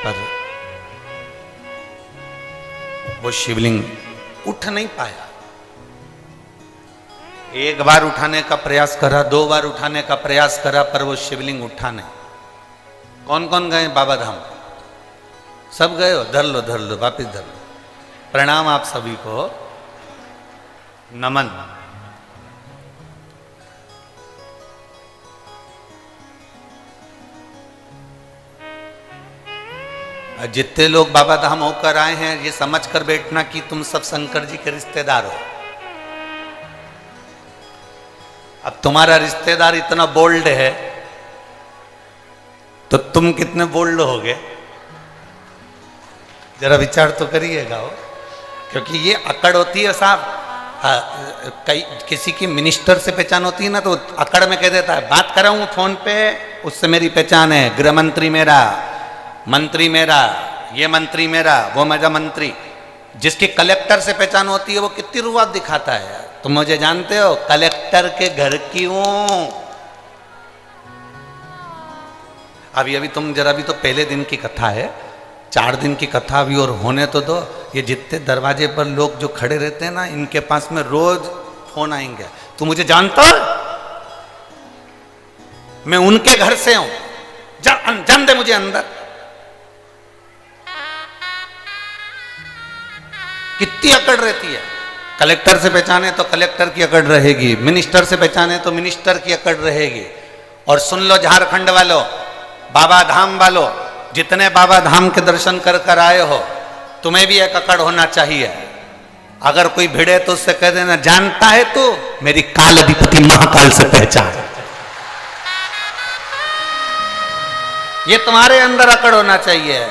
पर वो शिवलिंग उठ नहीं पाया। एक बार उठाने का प्रयास करा, 2 बार उठाने का प्रयास करा, पर वो शिवलिंग उठा नहीं। कौन कौन गए बाबा धाम? सब गए हो? धर लो वापिस धर लो। प्रणाम आप सभी को, नमन। जितने लोग बाबा धाम होकर आए हैं ये समझ कर बैठना कि तुम सब शंकर जी के रिश्तेदार हो। अब तुम्हारा रिश्तेदार इतना बोल्ड है तो तुम कितने बोल्ड होगे, जरा विचार तो करिएगा हो। क्योंकि ये अकड़ होती है साहब, कई किसी की मिनिस्टर से पहचान होती है ना तो अकड़ में कह देता है बात कर रहा हूं फोन पे, उससे मेरी पहचान है, गृह मंत्री मेरा, मंत्री मेरा, ये मंत्री मेरा, वो मेरा मंत्री। जिसकी कलेक्टर से पहचान होती है वो कितनी रुआब दिखाता है। तुम मुझे जानते हो, कलेक्टर के घर की हूं। अभी तुम जरा भी तो पहले दिन की कथा है, 4 दिन की कथा अभी और होने तो दो। ये जितने दरवाजे पर लोग जो खड़े रहते हैं ना, इनके पास में रोज फोन आएंगे, तू मुझे जानता है, मैं उनके घर से हूं, जान दे मुझे अंदर। कितनी अकड़ रहती है। कलेक्टर से पहचाने तो कलेक्टर की अकड़ रहेगी, मिनिस्टर से पहचाने तो मिनिस्टर की अकड़ रहेगी। और सुन लो झारखंड वालों, बाबा धाम वालों, जितने बाबा धाम के दर्शन कर कर आए हो, तुम्हें भी एक अकड़ होना चाहिए। अगर कोई भिड़े तो उससे कह देना, जानता है तू, मेरी काल अधिपति महाकाल से पहचान। ये तुम्हारे अंदर अकड़ होना चाहिए।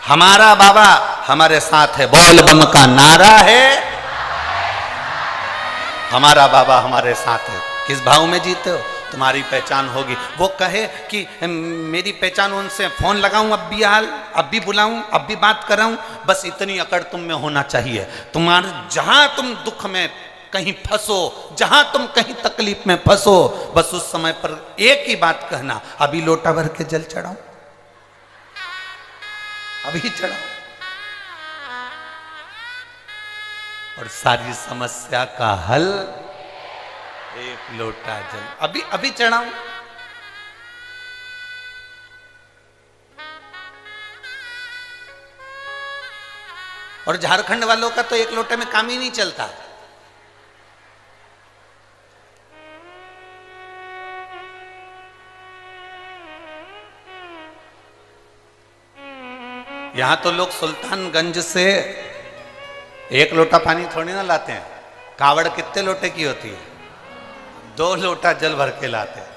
हमारा बाबा हमारे साथ है, बोल बम का नारा है, हमारा बाबा हमारे साथ है। किस भाव में जीते हो, तुम्हारी पहचान होगी। वो कहे कि मेरी पहचान उनसे, फोन लगाऊं अब भी हाल, अब भी बुलाऊं, अब भी बात कराऊं, बस इतनी अकड़ तुम में होना चाहिए। तुम्हारे जहां तुम दुख में कहीं फंसो, जहां तुम कहीं तकलीफ में फंसो, बस उस समय पर एक ही बात कहना, अभी लोटा भर के जल चढ़ाऊं, अभी चढ़ाओ, और सारी समस्या का हल एक लोटा जल, अभी चढ़ाऊं। और झारखंड वालों का तो एक लोटे में काम ही नहीं चलता। यहां तो लोग सुल्तानगंज से एक लोटा पानी थोड़ी ना लाते हैं। कावड़ कितने लोटे की होती है? 2 लोटा जल भर के लाते हैं।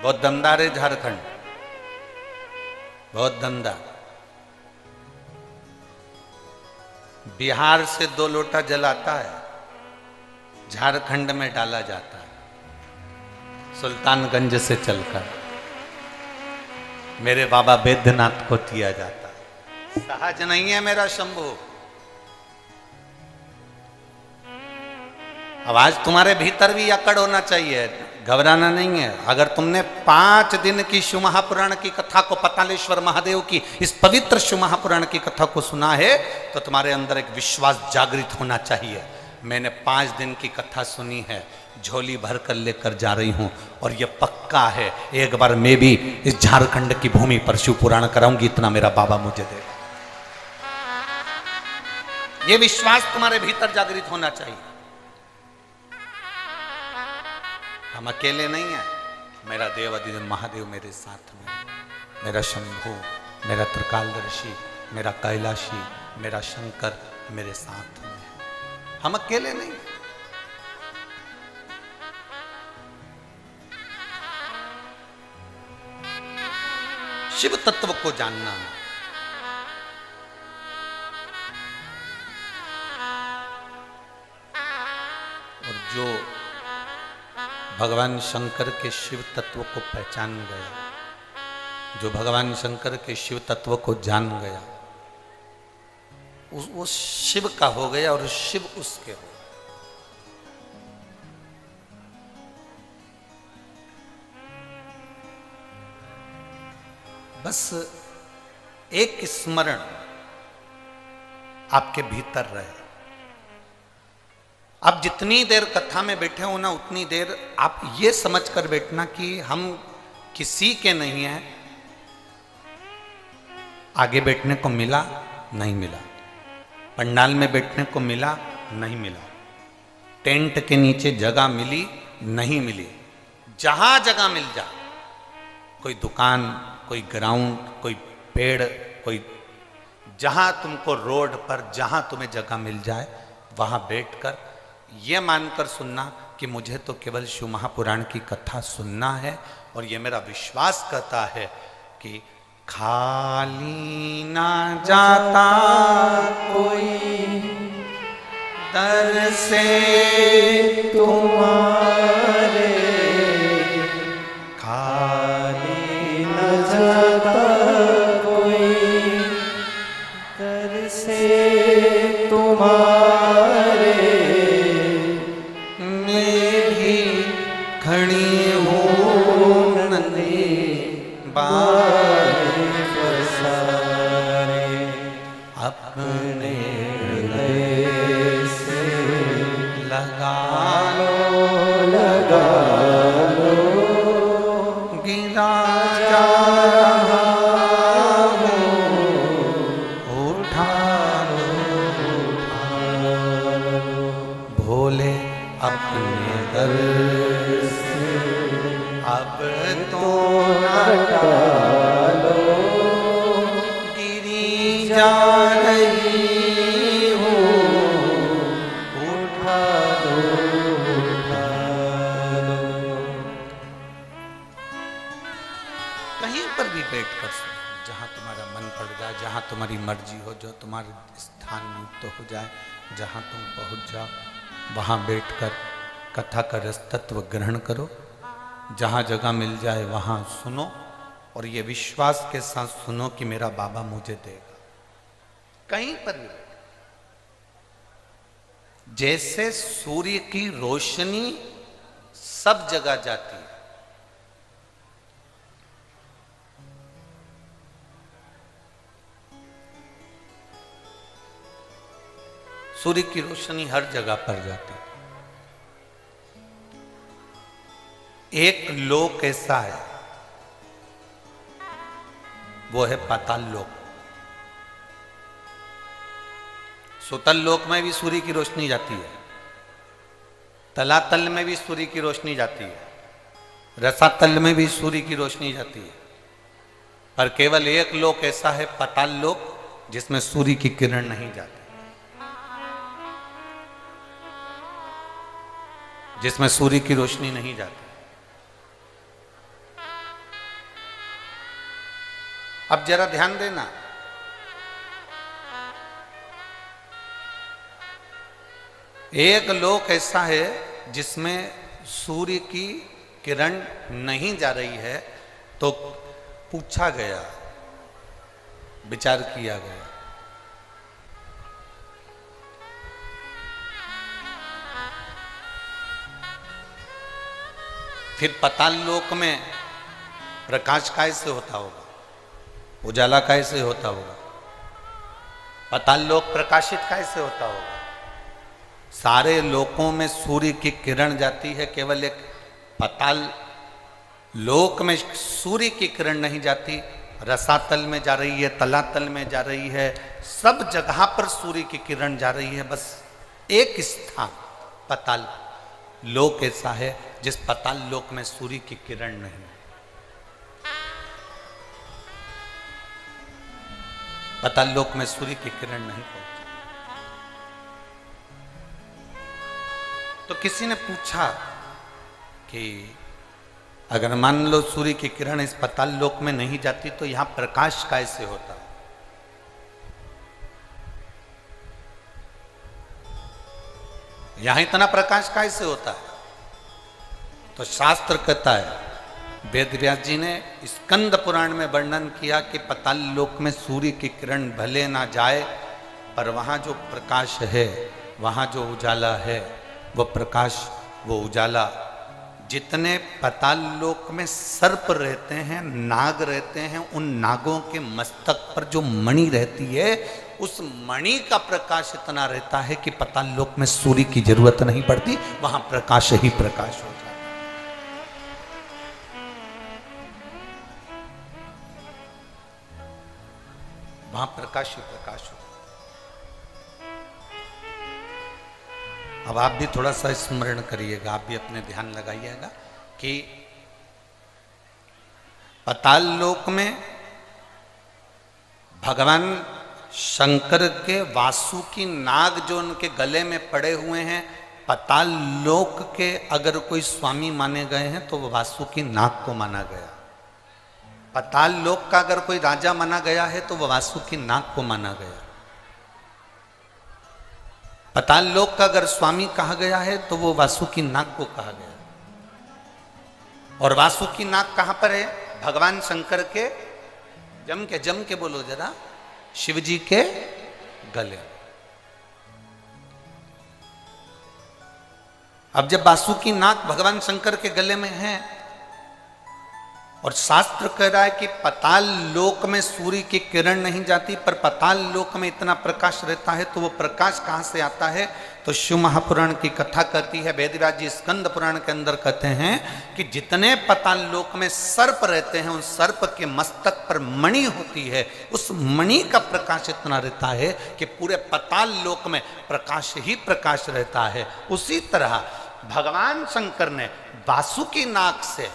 बहुत दमदार है झारखंड, बहुत दमदार। बिहार से 2 लोटा जल आता है, झारखंड में डाला जाता है सुल्तानगंज से चलकर, मेरे बाबा बैद्यनाथ को दिया जाता है। सहज नहीं है मेरा शंभू। अब आज तुम्हारे भीतर भी अकड़ होना चाहिए, घबराना नहीं है। अगर तुमने 5 दिन की शिव महापुराण की कथा को, पतालेश्वर महादेव की इस पवित्र शिव महापुराण की कथा को सुना है तो तुम्हारे अंदर एक विश्वास जागृत होना चाहिए। मैंने 5 दिन की कथा सुनी है, झोली भर कर लेकर जा रही हूं, और यह पक्का है एक बार मैं भी इस झारखंड की भूमि पर शिव पुराण कराऊंगी, इतना मेरा बाबा मुझे देगा। यह विश्वास तुम्हारे भीतर जागृत होना चाहिए। हम अकेले नहीं हैं, मेरा देव अधिदेव महादेव मेरे साथ में, मेरा शंभू, मेरा त्रिकालदर्शी, मेरा कैलाशी, मेरा शंकर मेरे साथ में। हम अकेले नहीं। शिव तत्व को जानना, और जो भगवान शंकर के शिव तत्व को पहचान गया, जो भगवान शंकर के शिव तत्व को जान गया, वो शिव का हो गया और शिव उसके हो। बस एक स्मरण आपके भीतर रहे। आप जितनी देर कथा में बैठे हो ना, उतनी देर आप ये समझ कर बैठना कि हम किसी के नहीं हैं। आगे बैठने को मिला नहीं मिला, पंडाल में बैठने को मिला नहीं मिला, टेंट के नीचे जगह मिली नहीं मिली, जहां जगह मिल जा, कोई दुकान, कोई ग्राउंड, कोई पेड़, कोई जहां तुमको रोड पर जहां तुम्हें जगह मिल जाए वहां बैठकर ये मानकर सुनना कि मुझे तो केवल शिव महापुराण की कथा सुनना है। और ये मेरा विश्वास कहता है कि खाली ना जाता कोई दर से तुम्हारे, खाली ना जाता कोई दर से तुम्हारे, मैं भी खड़ी हूँ नन्हे बाल पसारे, अपने हृदय से लगा लो, गिरा जा रहा हूँ, उठा लो, भोले अपने दर से अब तो टालो, गिरी जा रही हूँ, उठा लो। कहीं पर भी बैठ कर सुनो, जहाँ तुम्हारा मन पड़ जाए, जहाँ तुम्हारी मर्जी हो, जो तुम्हारे स्थान युक्त हो जाए, जहाँ तुम पहुँच जाओ वहाँ बैठकर कथा का रस तत्व ग्रहण करो। जहाँ जगह मिल जाए वहाँ सुनो और ये विश्वास के साथ सुनो कि मेरा बाबा मुझे देगा। कहीं पर भी जैसे सूर्य की रोशनी सब जगह जाती है, सूर्य की रोशनी हर जगह पर जाती है। एक लोक ऐसा है, वो है पाताल लोक। सुतल लोक में भी सूर्य की रोशनी जाती है, तलातल में भी सूर्य की रोशनी जाती है, रसातल में भी सूर्य की रोशनी जाती है, पर केवल एक लोक ऐसा है पाताल लोक जिसमें सूर्य की किरण नहीं जाती, जिसमें सूर्य की रोशनी नहीं जाती। अब जरा ध्यान देना, एक लोक ऐसा है जिसमें सूर्य की किरण नहीं जा रही है, तो पूछा गया, विचार किया गया, फिर पाताल लोक में प्रकाश कैसे होता होगा, उजाला कैसे होता होगा, पाताल लोक प्रकाशित कैसे होता होगा। सारे लोकों में सूर्य की किरण जाती है, केवल एक पाताल लोक में सूर्य की किरण नहीं जाती। रसातल में जा रही है, तलातल में जा रही है, सब जगह पर सूर्य की किरण जा रही है। बस एक स्थान पाताल लोक ऐसा है जिस पाताल लोक में सूर्य की किरण नहीं। पाताल लोक में सूर्य की किरण नहीं पहुंची। तो किसी ने पूछा कि अगर मान लो सूर्य की किरण इस पाताल लोक में नहीं जाती तो यहां प्रकाश कैसे होता। यहां इतना प्रकाश कैसे होता है। तो शास्त्र कहता है, वेद व्यास जी ने स्कंद पुराण में वर्णन किया कि पाताल लोक में सूर्य की किरण भले ना जाए पर वहाँ जो प्रकाश है, वहाँ जो उजाला है, वो प्रकाश, वो उजाला, जितने पाताल लोक में सर्प रहते हैं, नाग रहते हैं, उन नागों के मस्तक पर जो मणि रहती है, उस मणि का प्रकाश इतना रहता है कि पाताल लोक में सूर्य की जरूरत नहीं पड़ती, वहां प्रकाश ही प्रकाश हो जाता है। वहां प्रकाश ही प्रकाश हो। अब आप भी थोड़ा सा स्मरण करिएगा, आप भी अपने ध्यान लगाइएगा कि पाताल लोक में भगवान शंकर के वासुकी नाग जो उनके गले में पड़े हुए हैं, पाताल लोक के अगर कोई स्वामी माने गए हैं तो वो वासुकी नाग को माना गया। पाताल लोक का अगर कोई राजा माना गया है तो वो वासुकी नाग को माना गया। पाताल लोक का अगर स्वामी कहा गया है तो वो वासुकी नाग को कहा गया। और वासुकी नाग कहां पर है? भगवान शंकर के जम के बोलो जरा, शिव जी के गले। अब जब वासुकी नाग भगवान शंकर के गले में है और शास्त्र कह रहा है कि पाताल लोक में सूर्य की किरण नहीं जाती, पर पाताल लोक में इतना प्रकाश रहता है, तो वो प्रकाश कहां से आता है? तो शिव महापुराण की कथा कहती है, वेदव्यास जी स्कंद पुराण के अंदर कहते हैं कि जितने पाताल लोक में सर्प रहते हैं, उन सर्प के मस्तक पर मणि होती है, उस मणि का प्रकाश इतना रहता है कि पूरे पाताल लोक में प्रकाश ही प्रकाश रहता है। उसी तरह भगवान शंकर ने वासुकी नाग से,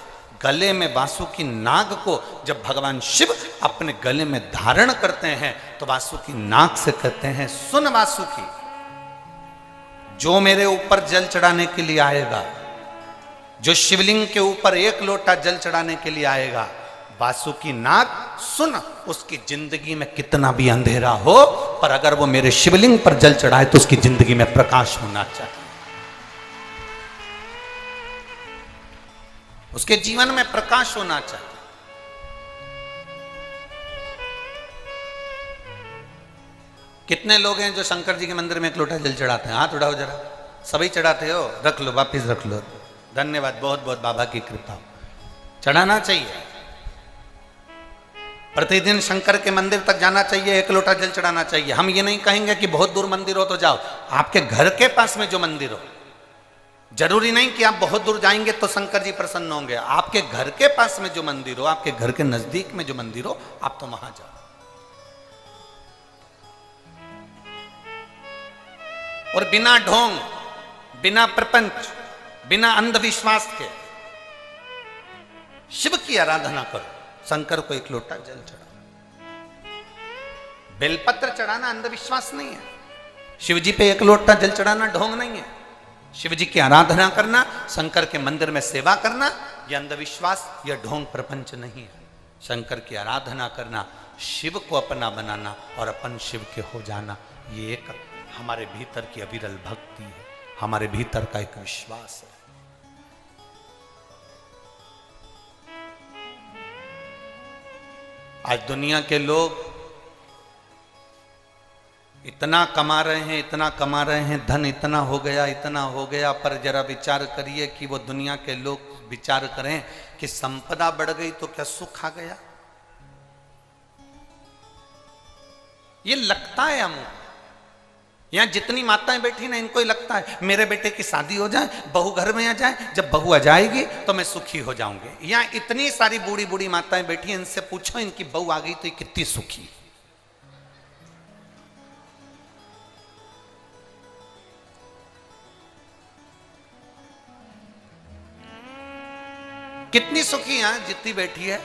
गले में वासुकी नाग को जब भगवान शिव अपने गले में धारण करते हैं तो वासुकी नाग से कहते हैं, सुन वासुकी, जो मेरे ऊपर जल चढ़ाने के लिए आएगा, जो शिवलिंग के ऊपर 1 लोटा जल चढ़ाने के लिए आएगा, वासुकी नाग सुन, उसकी जिंदगी में कितना भी अंधेरा हो, पर अगर वो मेरे शिवलिंग पर जल चढ़ाए तो उसकी जिंदगी में प्रकाश होना चाहिए, उसके जीवन में प्रकाश होना चाहिए। कितने लोग हैं जो शंकर जी के मंदिर में 1 लोटा जल चढ़ाते हैं? हाथ उठाओ जरा। सभी चढ़ाते हो? रख लो, वापिस रख लो। धन्यवाद, बहुत बहुत बाबा की कृपा। चढ़ाना चाहिए, प्रतिदिन शंकर के मंदिर तक जाना चाहिए, 1 लोटा जल चढ़ाना चाहिए। हम ये नहीं कहेंगे कि बहुत दूर मंदिर हो तो जाओ, आपके घर के पास में जो मंदिर हो, जरूरी नहीं कि आप बहुत दूर जाएंगे तो शंकर जी प्रसन्न होंगे। आपके घर के पास में जो मंदिर हो, आपके घर के नजदीक में जो मंदिर हो, आप तो वहां जाओ। और बिना ढोंग, बिना प्रपंच, बिना अंधविश्वास के शिव की आराधना करो। शंकर को 1 लोटा जल चढ़ाओ। बेलपत्र चढ़ाना अंधविश्वास नहीं है। शिव जी पे 1 लोटा जल चढ़ाना ढोंग नहीं है। शिव जी की आराधना करना, शंकर के मंदिर में सेवा करना, यह अंधविश्वास या ढोंग प्रपंच नहीं है। शंकर की आराधना करना, शिव को अपना बनाना और अपन शिव के हो जाना, ये एक हमारे भीतर की अविरल भक्ति है, हमारे भीतर का एक विश्वास है। आज दुनिया के लोग इतना कमा रहे हैं, इतना कमा रहे हैं, धन इतना हो गया, इतना हो गया, पर जरा विचार करिए कि वो दुनिया के लोग विचार करें कि संपदा बढ़ गई तो क्या सुख आ गया? ये लगता है हमको। यहां जितनी माताएं बैठी ना, इनको ही लगता है मेरे बेटे की शादी हो जाए, बहू घर में आ जाए, जब बहू आ जाएगी तो मैं सुखी हो जाऊंगी। यहां इतनी सारी बूढ़ी बूढ़ी माताएं बैठी हैं, इनसे पूछो इनकी बहू आ गई तो ये कितनी सुखी। कितनी सुखी है जितनी बैठी है,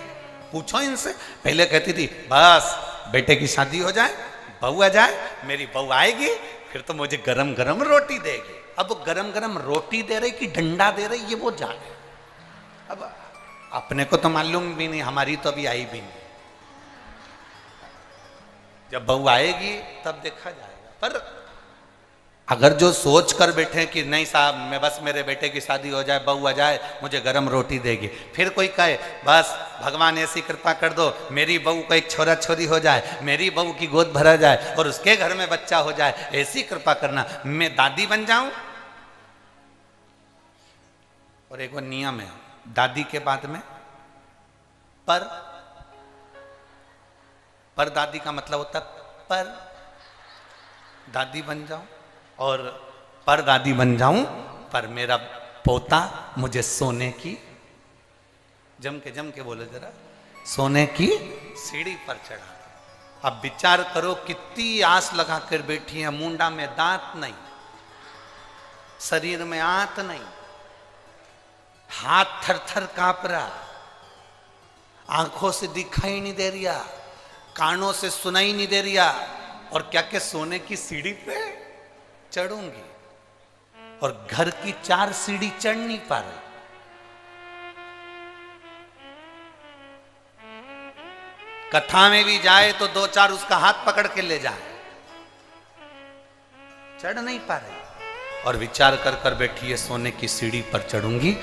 पूछो इनसे। पहले कहती थी बस बेटे की शादी हो जाए, बहू आ जाए, मेरी बहू आएगी फिर तो मुझे गरम गरम रोटी देगी। अब वो गरम गरम रोटी दे रही कि डंडा दे रही, ये वो जाने। अब अपने को तो मालूम भी नहीं, हमारी तो अभी आई भी नहीं। जब बहू आएगी तब देखा जाएगा। पर अगर जो सोच कर बैठे कि नहीं साहब मैं बस मेरे बेटे की शादी हो जाए, बहू आ जाए, मुझे गरम रोटी देगी, फिर कोई कहे बस भगवान ऐसी कृपा कर दो मेरी बहू को एक छोरा छोरी हो जाए, मेरी बहू की गोद भरा जाए और उसके घर में बच्चा हो जाए, ऐसी कृपा करना, मैं दादी बन जाऊं। और एक वो नियम है, दादी के बाद में पर दादी का मतलब होता पर दादी बन जाऊं और पर दादी बन जाऊं, पर मेरा पोता मुझे सोने की, जम के बोले जरा, सोने की सीढ़ी पर चढ़ा। अब विचार करो कितनी आस लगा कर बैठी है, मुंडा में दांत नहीं, शरीर में आंत नहीं, हाथ थर थर कांप रहा, आंखों से दिखाई नहीं दे रिया, कानों से सुनाई नहीं दे रिया, और क्या क्या सोने की सीढ़ी पे चढ़ूंगी, और घर की 4 सीढ़ी चढ़ नहीं पा रही। कथा में भी जाए तो 2-4 उसका हाथ पकड़ के ले जाए, चढ़ नहीं पा रही, और विचार कर कर बैठी है सोने की सीढ़ी पर चढ़ूंगी।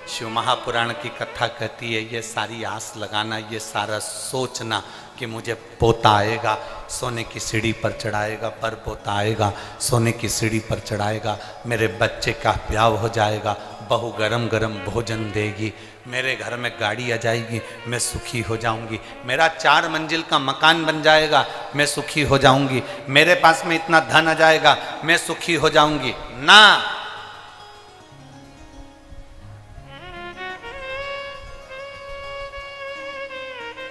शिव महापुराण की कथा कहती है ये सारी आस लगाना, ये सारा सोचना कि मुझे पोता आएगा, सोने की सीढ़ी पर चढ़ाएगा, पर पोता आएगा, सोने की सीढ़ी पर चढ़ाएगा, मेरे बच्चे का ब्याह हो जाएगा, बहू गरम गरम भोजन देगी, मेरे घर में गाड़ी आ जाएगी, मैं सुखी हो जाऊंगी, मेरा 4 मंजिल का मकान बन जाएगा, मैं सुखी हो जाऊंगी, मेरे पास में इतना धन आ जाएगा, मैं सुखी हो जाऊंगी। ना,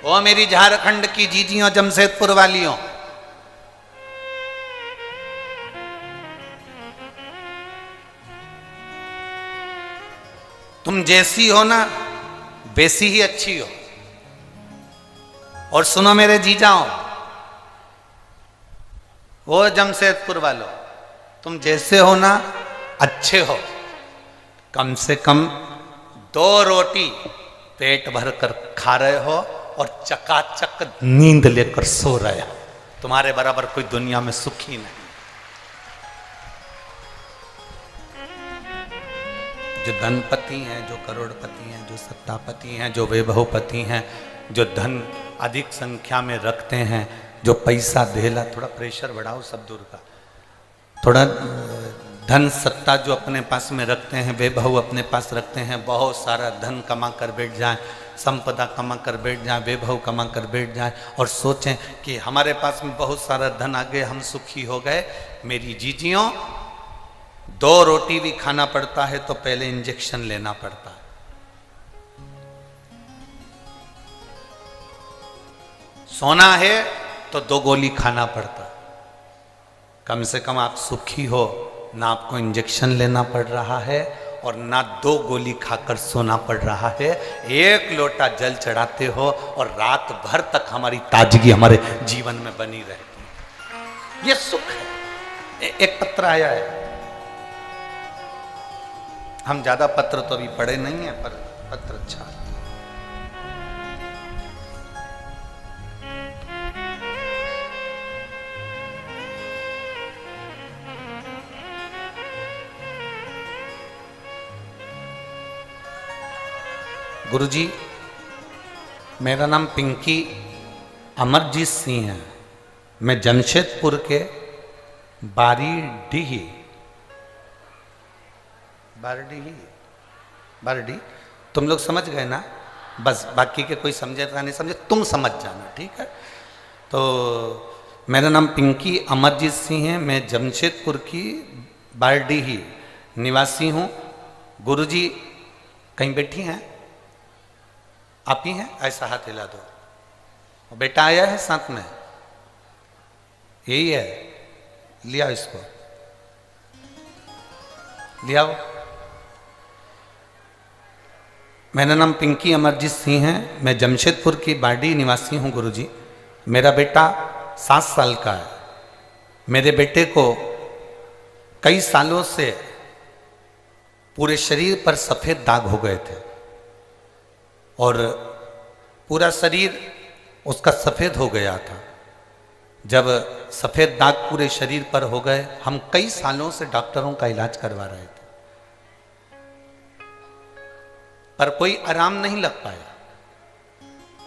ओ मेरी झारखंड की जीजियों, जमशेदपुर वालियों, तुम जैसी हो ना वैसी ही अच्छी हो। और सुनो मेरे जीजाओ, वो जमशेदपुर वालों, तुम जैसे हो ना अच्छे हो, कम से कम 2 रोटी पेट भर कर खा रहे हो और चकाचक नींद लेकर सो रहे हो, तुम्हारे बराबर कोई दुनिया में सुखी नहीं। जो धनपति हैं, जो करोड़पति हैं, जो सत्तापति हैं, जो वैभवपति हैं, जो धन अधिक संख्या में रखते हैं, जो पैसा धेला, थोड़ा प्रेशर बढ़ाओ सब दूर का, थोड़ा धन सत्ता जो अपने पास में रखते हैं, वैभव अपने पास रखते हैं, बहुत सारा धन कमा कर बैठ जाएं, संपदा कमा कर बैठ जाएं, वैभव कमा कर बैठ जाएं और सोचें कि हमारे पास में बहुत सारा धन आ गया, हम सुखी हो गए। मेरी जीजियों, 2 रोटी भी खाना पड़ता है तो पहले इंजेक्शन लेना पड़ता है। सोना है तो 2 गोली खाना पड़ता है। कम से कम आप सुखी हो, ना आपको इंजेक्शन लेना पड़ रहा है और ना 2 गोली खाकर सोना पड़ रहा है, 1 लोटा जल चढ़ाते हो और रात भर तक हमारी ताजगी हमारे जीवन में बनी रहती है। ये सुख है। एक पत्र आया है, हम ज्यादा पत्र तो अभी पढ़े नहीं है, पर पत्र अच्छा है। गुरुजी, मेरा नाम पिंकी अमरजीत सिंह है, मैं जमशेदपुर के बारडी, तुम लोग समझ गए ना, बस बाकी के कोई समझे था नहीं समझे, तुम समझ जाना, ठीक है। तो मेरा नाम पिंकी अमरजीत सिंह है, मैं जमशेदपुर की बारडी ही निवासी हूँ। गुरुजी कहीं बैठी हैं? आप ही हैं? ऐसा हाथ हिला दो। बेटा आया है साथ में? यही है, लिया इसको, लिया। मेरा नाम पिंकी अमरजीत सिंह है, मैं जमशेदपुर की बाडी निवासी हूँ गुरुजी। मेरा बेटा 7 साल का है। मेरे बेटे को कई सालों से पूरे शरीर पर सफ़ेद दाग हो गए थे और पूरा शरीर उसका सफ़ेद हो गया था। जब सफेद दाग पूरे शरीर पर हो गए, हम कई सालों से डॉक्टरों का इलाज करवा रहे थे, पर कोई आराम नहीं लग पाया।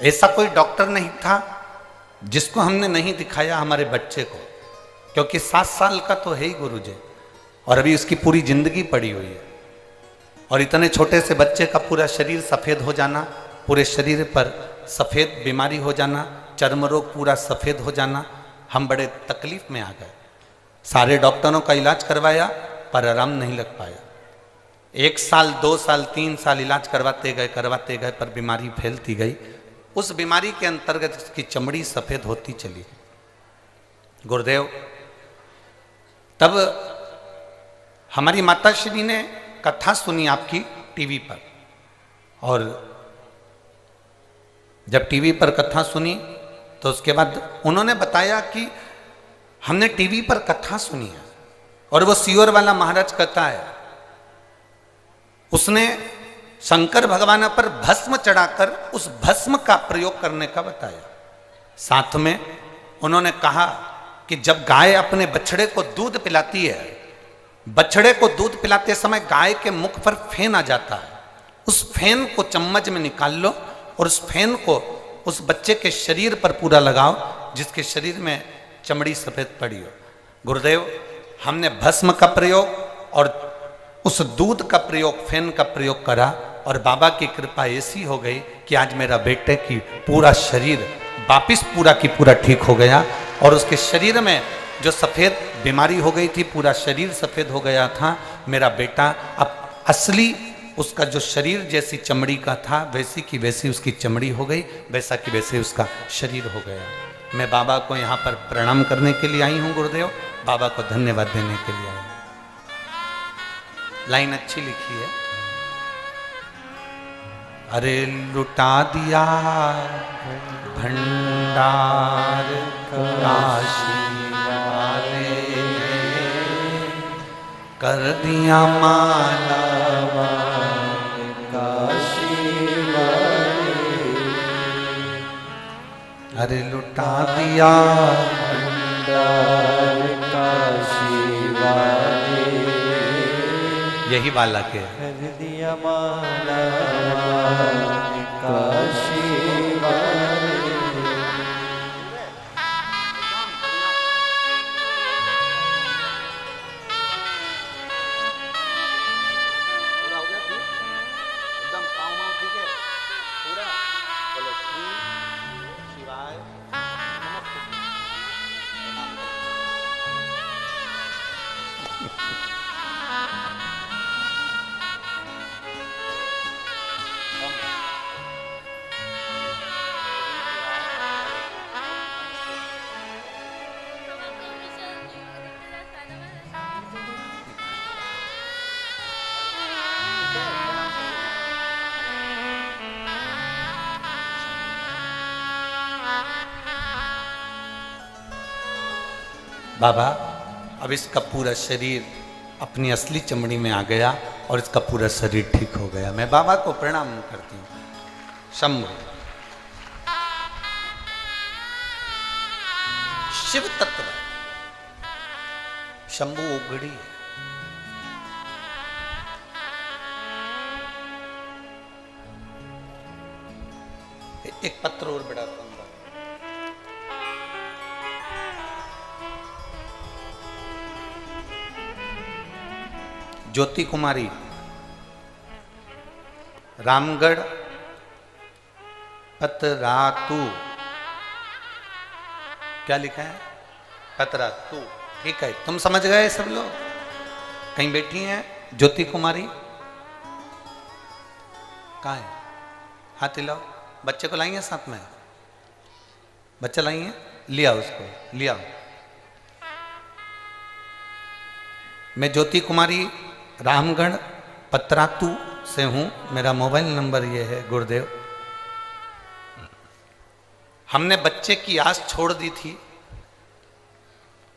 ऐसा कोई डॉक्टर नहीं था जिसको हमने नहीं दिखाया हमारे बच्चे को, क्योंकि 7 साल का तो है ही गुरुजी, और अभी उसकी पूरी जिंदगी पड़ी हुई है। और इतने छोटे से बच्चे का पूरा शरीर सफेद हो जाना, पूरे शरीर पर सफेद बीमारी हो जाना, चर्म रोग पूरा सफेद हो जाना, हम बड़े तकलीफ में आ गए। सारे डॉक्टरों का इलाज करवाया पर आराम नहीं लग पाया। 1 साल 2 साल 3 साल इलाज करवाते गए पर बीमारी फैलती गई। उस बीमारी के अंतर्गत उसकी चमड़ी सफेद होती चली। गुरुदेव, तब हमारी माता श्री ने कथा सुनी आपकी टीवी पर, और जब टीवी पर कथा सुनी तो उसके बाद उन्होंने बताया कि हमने टीवी पर कथा सुनी है और वो सीहोर वाला महाराज कहता है, उसने शंकर भगवान पर भस्म चढ़ाकर उस भस्म का प्रयोग करने का बताया। साथ में उन्होंने कहा कि जब गाय अपने बछड़े को दूध पिलाती है, बछड़े को दूध पिलाते समय गाय के मुख पर फेन आ जाता है, उस फेन को चम्मच में निकाल लो और उस फेन को उस बच्चे के शरीर पर पूरा लगाओ जिसके शरीर में चमड़ी सफेद पड़ी हो। गुरुदेव, हमने भस्म का प्रयोग और उस दूध का प्रयोग, फेन का प्रयोग करा, और बाबा की कृपा ऐसी हो गई कि आज मेरा बेटे की पूरा शरीर वापिस पूरा की पूरा ठीक हो गया, और उसके शरीर में जो सफ़ेद बीमारी हो गई थी, पूरा शरीर सफ़ेद हो गया था। मेरा बेटा अब असली उसका जो शरीर जैसी चमड़ी का था वैसी की वैसी उसकी चमड़ी हो गई, वैसा की वैसे उसका शरीर हो गया। मैं बाबा को यहाँ पर प्रणाम करने के लिए आई हूँ गुरुदेव, बाबा को धन्यवाद देने के लिए आई हूँ। लाइन अच्छी लिखी है, अरे लुटा दिया भंडार काशी वाले, कर दिया माला काशी वाले, अरे लुटा दिया भंडार काशी वाले, यही वाला के कर दिया माला काशी वाले। बाबा, अब इसका पूरा शरीर अपनी असली चमड़ी में आ गया और इसका पूरा शरीर ठीक हो गया। मैं बाबा को प्रणाम करती हूँ। शंभु शिव तत्व, शंभु उगड़ी है। एक पत्र और बड़ा ज्योति कुमारी, रामगढ़ पतरातू, क्या लिखा है? पतरातू, ठीक है, तुम समझ गए सब लोग। कहीं बैठी हैं ज्योति कुमारी, कहाँ है? हाथ हिलाओ। बच्चे को लाइए साथ में, बच्चा लाइए, लिया उसको, लिया। मैं ज्योति कुमारी रामगढ़ पतरातू से हूँ, मेरा मोबाइल नंबर ये है गुरुदेव। हमने बच्चे की आस छोड़ दी थी,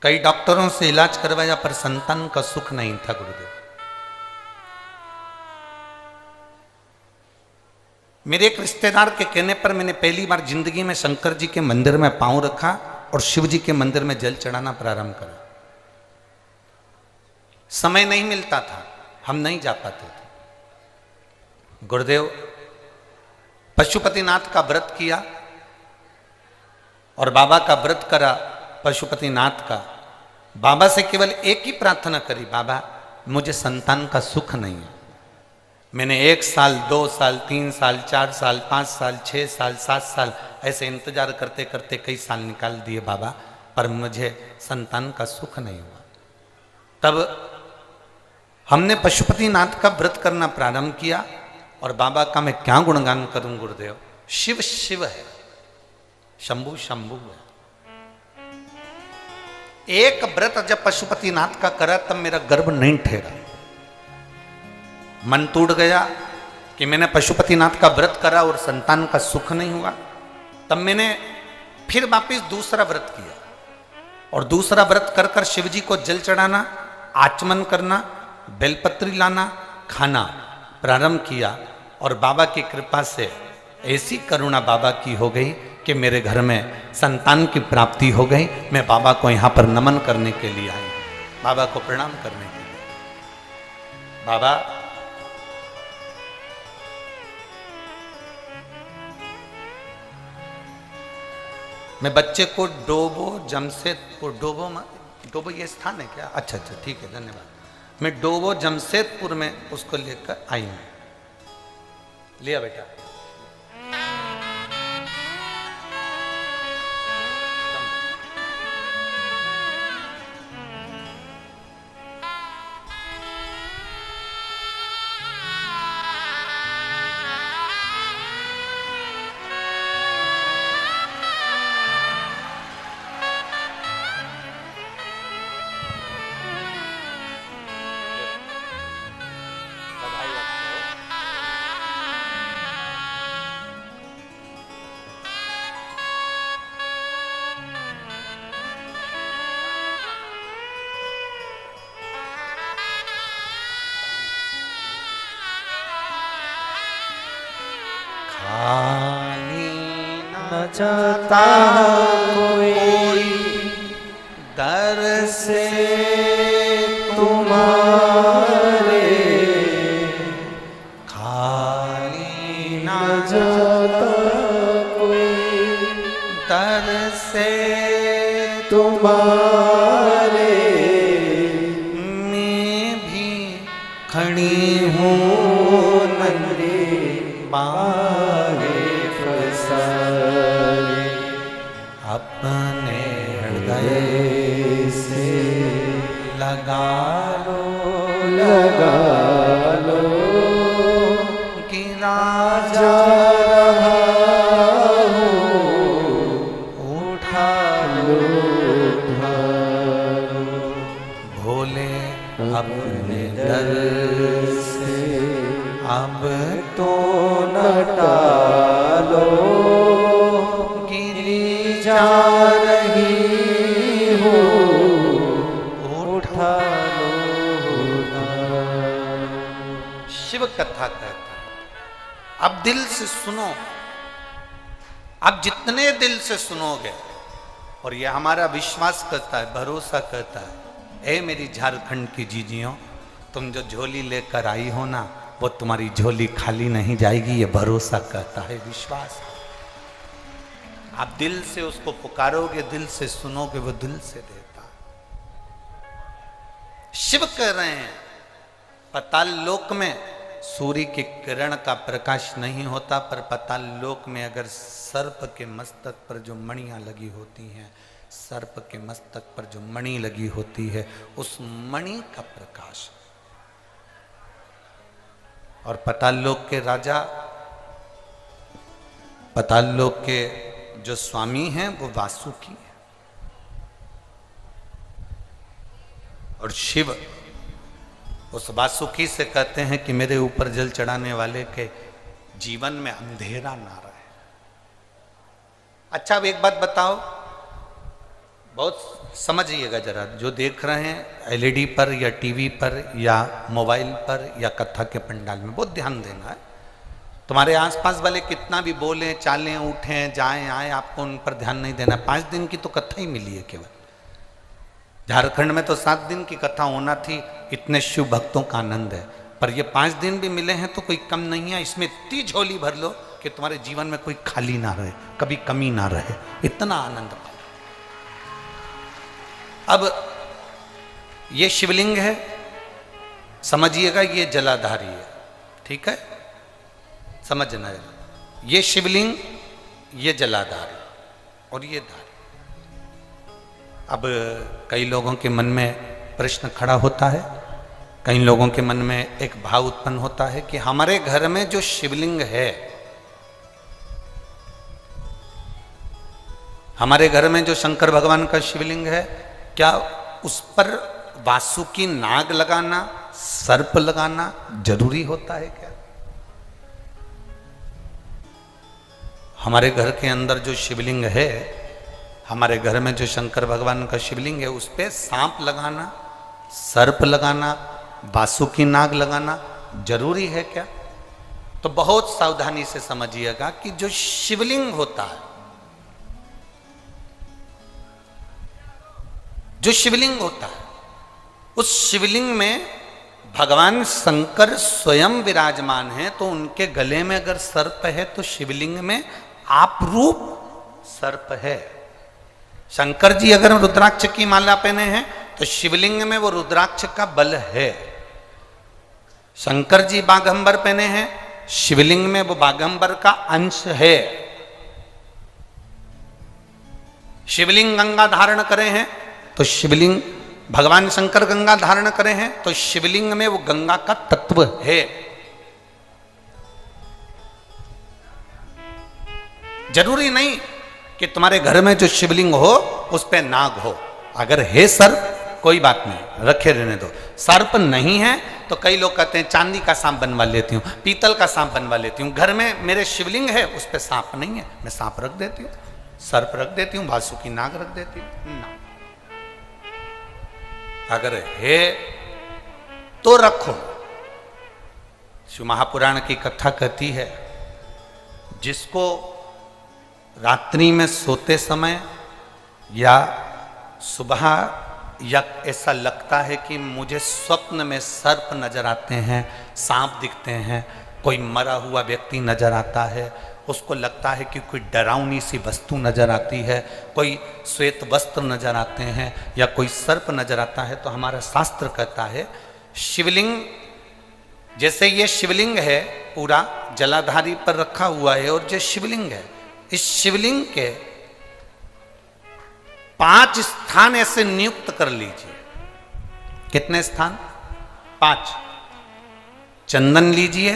कई डॉक्टरों से इलाज करवाया पर संतान का सुख नहीं था गुरुदेव। मेरे एक रिश्तेदार के कहने पर मैंने पहली बार जिंदगी में शंकर जी के मंदिर में पांव रखा और शिव जी के मंदिर में जल चढ़ाना प्रारंभ करा। समय नहीं मिलता था, हम नहीं जा पाते थे। गुरुदेव पशुपतिनाथ का व्रत किया और बाबा का व्रत करा पशुपतिनाथ का। बाबा से केवल एक ही प्रार्थना करी, बाबा मुझे संतान का सुख नहीं है। मैंने 1 साल, 2 साल, 3 साल, 4 साल, 5 साल, 6 साल, 7 साल ऐसे इंतजार करते करते कई साल निकाल दिए बाबा, पर मुझे संतान का सुख नहीं हुआ। तब हमने पशुपतिनाथ का व्रत करना प्रारंभ किया और बाबा का मैं क्या गुणगान करूं गुरुदेव। शिव शिव है, शंभु शंभु है। एक व्रत जब पशुपतिनाथ का करा तब मेरा गर्भ नहीं ठहरा। मन टूट गया कि मैंने पशुपतिनाथ का व्रत करा और संतान का सुख नहीं हुआ। तब मैंने फिर वापिस दूसरा व्रत किया और दूसरा व्रत कर कर शिव जी को जल चढ़ाना, आचमन करना, बेलपत्री लाना, खाना प्रारंभ किया। और बाबा की कृपा से ऐसी करुणा बाबा की हो गई कि मेरे घर में संतान की प्राप्ति हो गई। मैं बाबा को यहाँ पर नमन करने के लिए आई, बाबा को प्रणाम करने के लिए। बाबा मैं बच्चे को डोबो जमशेदपुर, डोबो ये स्थान है क्या? अच्छा अच्छा ठीक है, धन्यवाद। मैं डोबो जमशेदपुर में उसको लेकर आई हूं। लिया बेटा। जाता कोई दर से तुम्हारे, खाली न जाता कोई दर से तुम्हारे। मैं भी खड़ी हूँ नन्हे बारे फसारे, अपने हृदय से लगा लगा लो। गिरा जा रहा हूँ, उठा लो उठा लो। भोले अपने दर से अब तो न टालो, गिरी जा रही हो, उठा लो उठा लो। शिव कथा कहता है अब दिल से सुनो। अब जितने दिल से सुनोगे, और यह हमारा विश्वास करता है, भरोसा करता है, ए मेरी झारखंड की जीजियों, तुम जो झोली लेकर आई हो ना, वो तुम्हारी झोली खाली नहीं जाएगी। ये भरोसा करता है, विश्वास है। आप दिल से उसको पुकारोगे, दिल से सुनोगे, वो दिल से देता। शिव कह रहे हैं पाताल लोक में सूर्य की किरण का प्रकाश नहीं होता, पर पाताल लोक में अगर सर्प के मस्तक पर जो मणियां लगी होती हैं, सर्प के मस्तक पर जो मणि लगी होती है, उस मणि का प्रकाश। और पाताल लोक के राजा, पाताल लोक के जो स्वामी हैं, वो वासुकी है। और शिव उस वासुकी से कहते हैं कि मेरे ऊपर जल चढ़ाने वाले के जीवन में अंधेरा ना रहे। अच्छा, अब एक बात बताओ, बहुत समझिएगा जरा, जो देख रहे हैं एलईडी पर या टीवी पर या मोबाइल पर या कथा के पंडाल में, बहुत ध्यान देना है। तुम्हारे आसपास वाले कितना भी बोलें चालें उठें जाएं आए, आपको उन पर ध्यान नहीं देना। 5 दिन की तो कथा ही मिली है केवल। झारखंड में तो 7 दिन की कथा होना थी, इतने शिव भक्तों का आनंद है, पर ये 5 दिन भी मिले हैं तो कोई कम नहीं है। इसमें इतनी झोली भर लो कि तुम्हारे जीवन में कोई खाली ना रहे, कभी कमी ना रहे, इतना आनंद पाओ। अब ये शिवलिंग है, समझिएगा ये जलाधारी है, ठीक है, समझना है। ये शिवलिंग, ये जलाधारी और ये धारी। अब कई लोगों के मन में प्रश्न खड़ा होता है, कई लोगों के मन में एक भाव उत्पन्न होता है कि हमारे घर में जो शिवलिंग है, हमारे घर में जो शंकर भगवान का शिवलिंग है, क्या उस पर वासुकी नाग लगाना, सर्प लगाना जरूरी होता है क्या? हमारे घर के अंदर जो शिवलिंग है, हमारे घर में जो शंकर भगवान का शिवलिंग है, उस पे सांप लगाना, सर्प लगाना, वासुकी नाग लगाना जरूरी है क्या? तो बहुत सावधानी से समझिएगा कि जो शिवलिंग होता है, जो शिवलिंग होता है, उस शिवलिंग में भगवान शंकर स्वयं विराजमान है। तो उनके गले में अगर सर्प है तो शिवलिंग में आप रूप सर्प है। शंकर जी अगर रुद्राक्ष की माला पहने हैं तो शिवलिंग में वो रुद्राक्ष का बल है। शंकर जी बाघंबर पहने हैं, शिवलिंग में वो बाघंबर का अंश है। शिवलिंग गंगा धारण करे हैं तो शिवलिंग, भगवान शंकर गंगा धारण करे हैं तो शिवलिंग में वो गंगा का तत्व है। जरूरी नहीं कि तुम्हारे घर में जो शिवलिंग हो उस पे नाग हो। अगर है सर्प कोई बात नहीं, रखे रहने दो। सर्प नहीं है तो कई लोग कहते हैं चांदी का सांप बनवा लेती हूँ, पीतल का सांप बनवा लेती हूँ। घर में मेरे शिवलिंग है, उस पे सांप नहीं है, मैं सांप रख देती हूँ, सर्प रख देती हूँ, वासुकी नाग रख देती हूँ ना। अगर है तो रखो। शिव महापुराण की कथा कहती है, जिसको रात्रि में सोते समय या सुबह या ऐसा लगता है कि मुझे स्वप्न में सर्प नजर आते हैं, सांप दिखते हैं, कोई मरा हुआ व्यक्ति नजर आता है, उसको लगता है कि कोई डरावनी सी वस्तु नजर आती है, कोई श्वेत वस्त्र नजर आते हैं या कोई सर्प नजर आता है, तो हमारा शास्त्र कहता है शिवलिंग, जैसे ये शिवलिंग है पूरा जलाधारी पर रखा हुआ है, और जो शिवलिंग है, इस शिवलिंग के 5 स्थान ऐसे नियुक्त कर लीजिए। कितने स्थान? 5। चंदन लीजिए,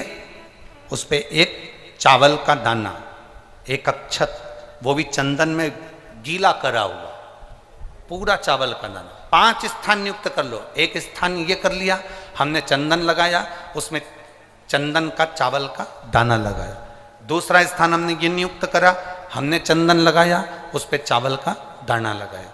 उस पे एक चावल का दाना, एक अक्षत, वो भी चंदन में गीला करा हुआ, पूरा चावल का दाना। 5 स्थान नियुक्त कर लो। एक स्थान ये कर लिया, हमने चंदन लगाया, उसमें चंदन का चावल का दाना लगाया। दूसरा स्थान हमने ये नियुक्त करा, हमने चंदन लगाया, उस पर चावल का दाना लगाया।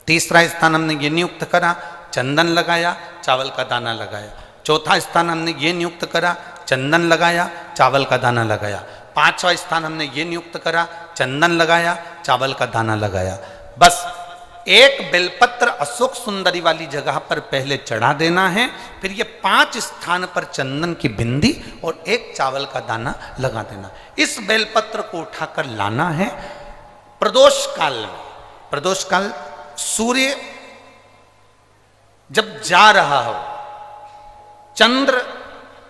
तीसरा स्थान हमने ये नियुक्त करा, चंदन लगाया, चावल का दाना लगाया। चौथा स्थान हमने ये नियुक्त करा, चंदन लगाया, चावल का दाना लगाया। 5वां स्थान हमने ये नियुक्त करा, चंदन लगाया, चावल का दाना लगाया। बस एक बेलपत्र अशोक सुंदरी वाली जगह पर पहले चढ़ा देना है, फिर ये 5 स्थान पर चंदन की बिंदी और एक चावल का दाना लगा देना। इस बेलपत्र को उठाकर लाना है प्रदोष काल में। प्रदोष काल सूर्य जब जा रहा हो, चंद्र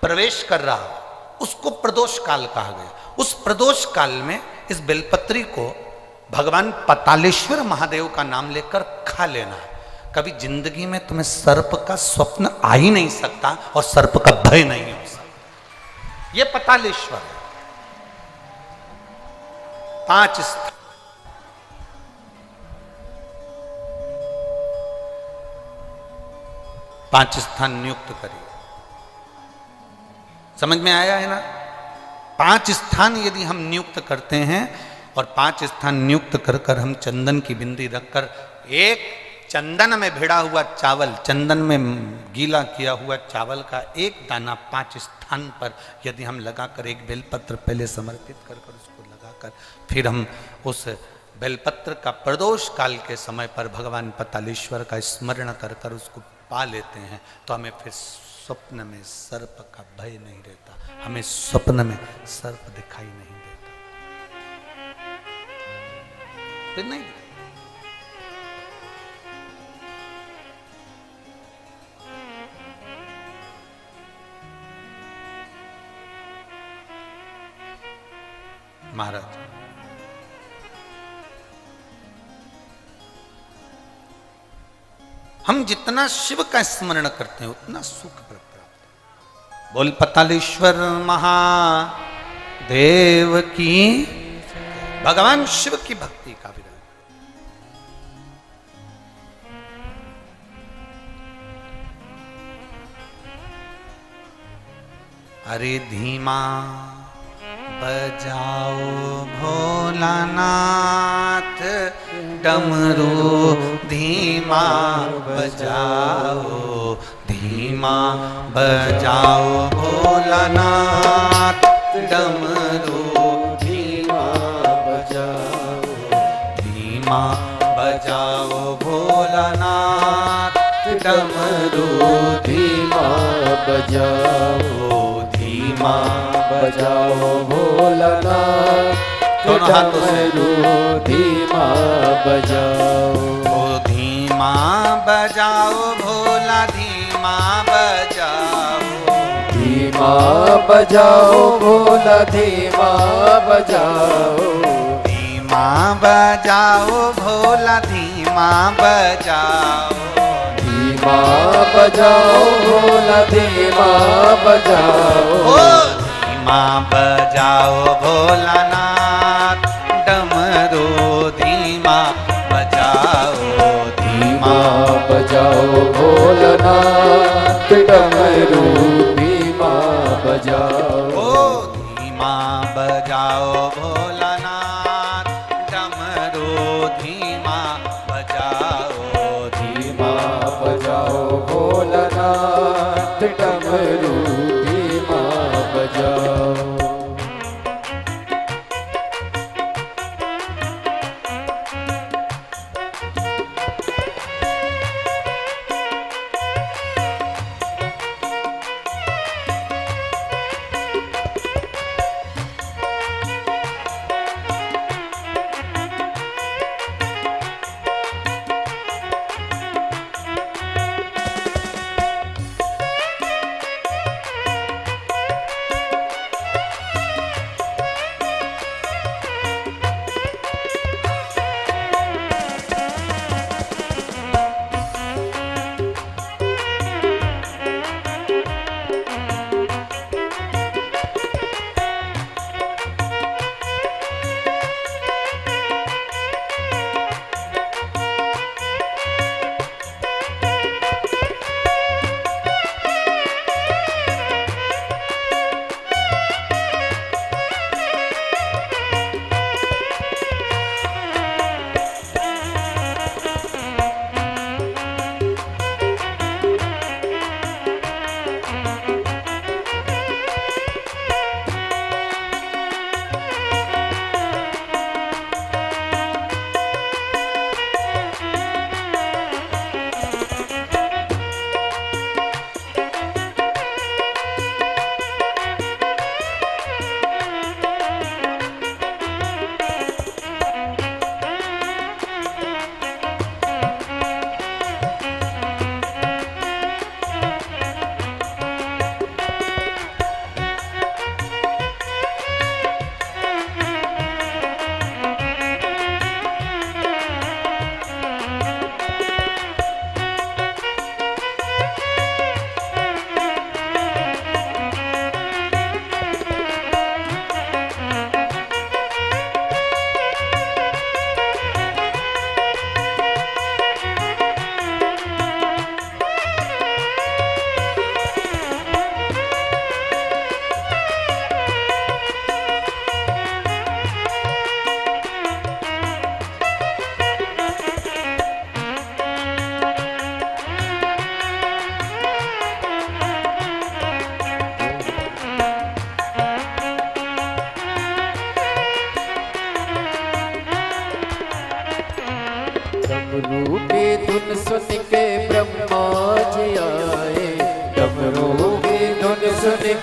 प्रवेश कर रहा हो, उसको प्रदोष काल कहा गया। उस प्रदोष काल में इस बेलपत्री को भगवान पतालेश्वर महादेव का नाम लेकर खा लेना है। कभी जिंदगी में तुम्हें सर्प का स्वप्न आ ही नहीं सकता और सर्प का भय नहीं हो सकता। ये पतालेश्वर है। 5 स्थान, पांच स्थान नियुक्त करिए। समझ में आया है ना? 5 स्थान यदि हम नियुक्त करते हैं और 5 स्थान नियुक्त कर कर हम चंदन की बिंदी रखकर एक चंदन में भिड़ा हुआ चावल, चंदन में गीला किया हुआ चावल का एक दाना 5 स्थान पर यदि हम लगाकर एक बेलपत्र पहले समर्पित कर उसको लगाकर फिर हम उस बेलपत्र का प्रदोष काल के समय पर भगवान पतालेश्वर का स्मरण कर उसको पा लेते हैं तो हमें फिर स्वप्न में सर्प का भय नहीं रहता, हमें स्वप्न में सर्प दिखाई नहीं देता, फिर नहीं। महाराज हम जितना शिव का स्मरण करते हैं उतना सुख प्राप्त। बोल पतालेश्वर महादेव की, भगवान शिव की भक्ति का विधान। अरे धीमा बजाओ भोलानाथ डमरू, धीमा बजाओ, धीमा बजाओ भोलानाथ डमरू, धीमा बजाओ, धीमा बजाओ भोलानाथ डमरू, धीमा बजाओ, धीमा बजाओ भोलानाथ दोनों हाथों से। डमरू, धीमा बजाओ, ओ धीमा बजाओ भोला, धीमा बजाओ, धीमा बजाओ भोला, धीमा बजाओ, धीमा बजाओ भोला, धीमा बजाओ, धीमा बजाओ भोला, धीमा बजाओ, ओ धीमा बजाओ भोलानाथ डमरू, धीमा बजाओ, धीमा धीमा बजाओ भोलानाथ डमरू, धीमा बजाओ, ओ धीमा बजाओ भोलानाथ डमरू, धीमा बजाओ, धीमा बजाओ भोलानाथ डमरू, धीमा बजाओ।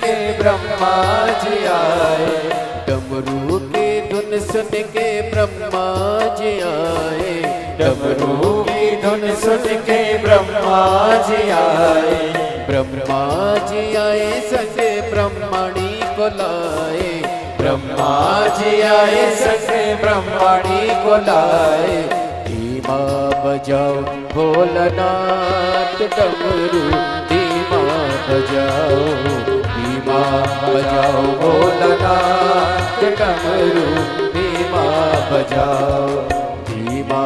के ब्रह्मा जी आए, डमरू की धुन सुन के ब्रह्मा जी आए, डमरू की धुन सुन के ब्रह्मा जी आए, ब्रह्मा जी आए सके ब्रह्मणी को लाए, ब्रह्मा जी आए सके ब्रह्मणी को लाए। धीमा बजाओ भोलानाथ डमरू, धीमा बजाओ, धीमा बजाओ भोलानाथ डमरू, धीमा बजाओ, धीमा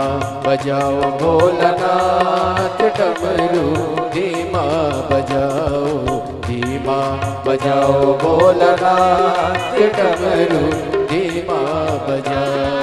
बजाओ भोलानाथ डमरू, धीमा बजाओ, धीमा बजाओ भोलानाथ डमरू, धीमा बजाओ।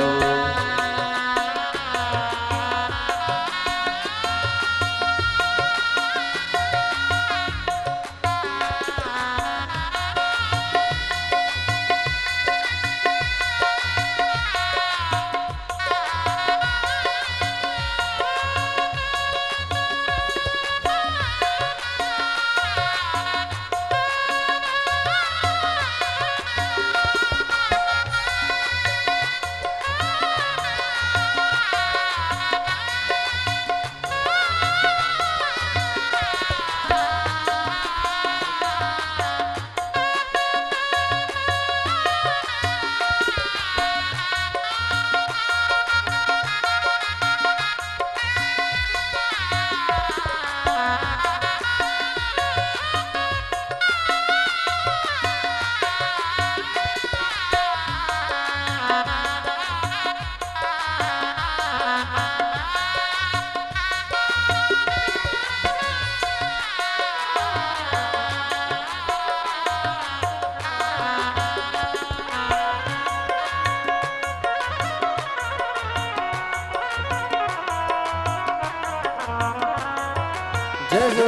जय हो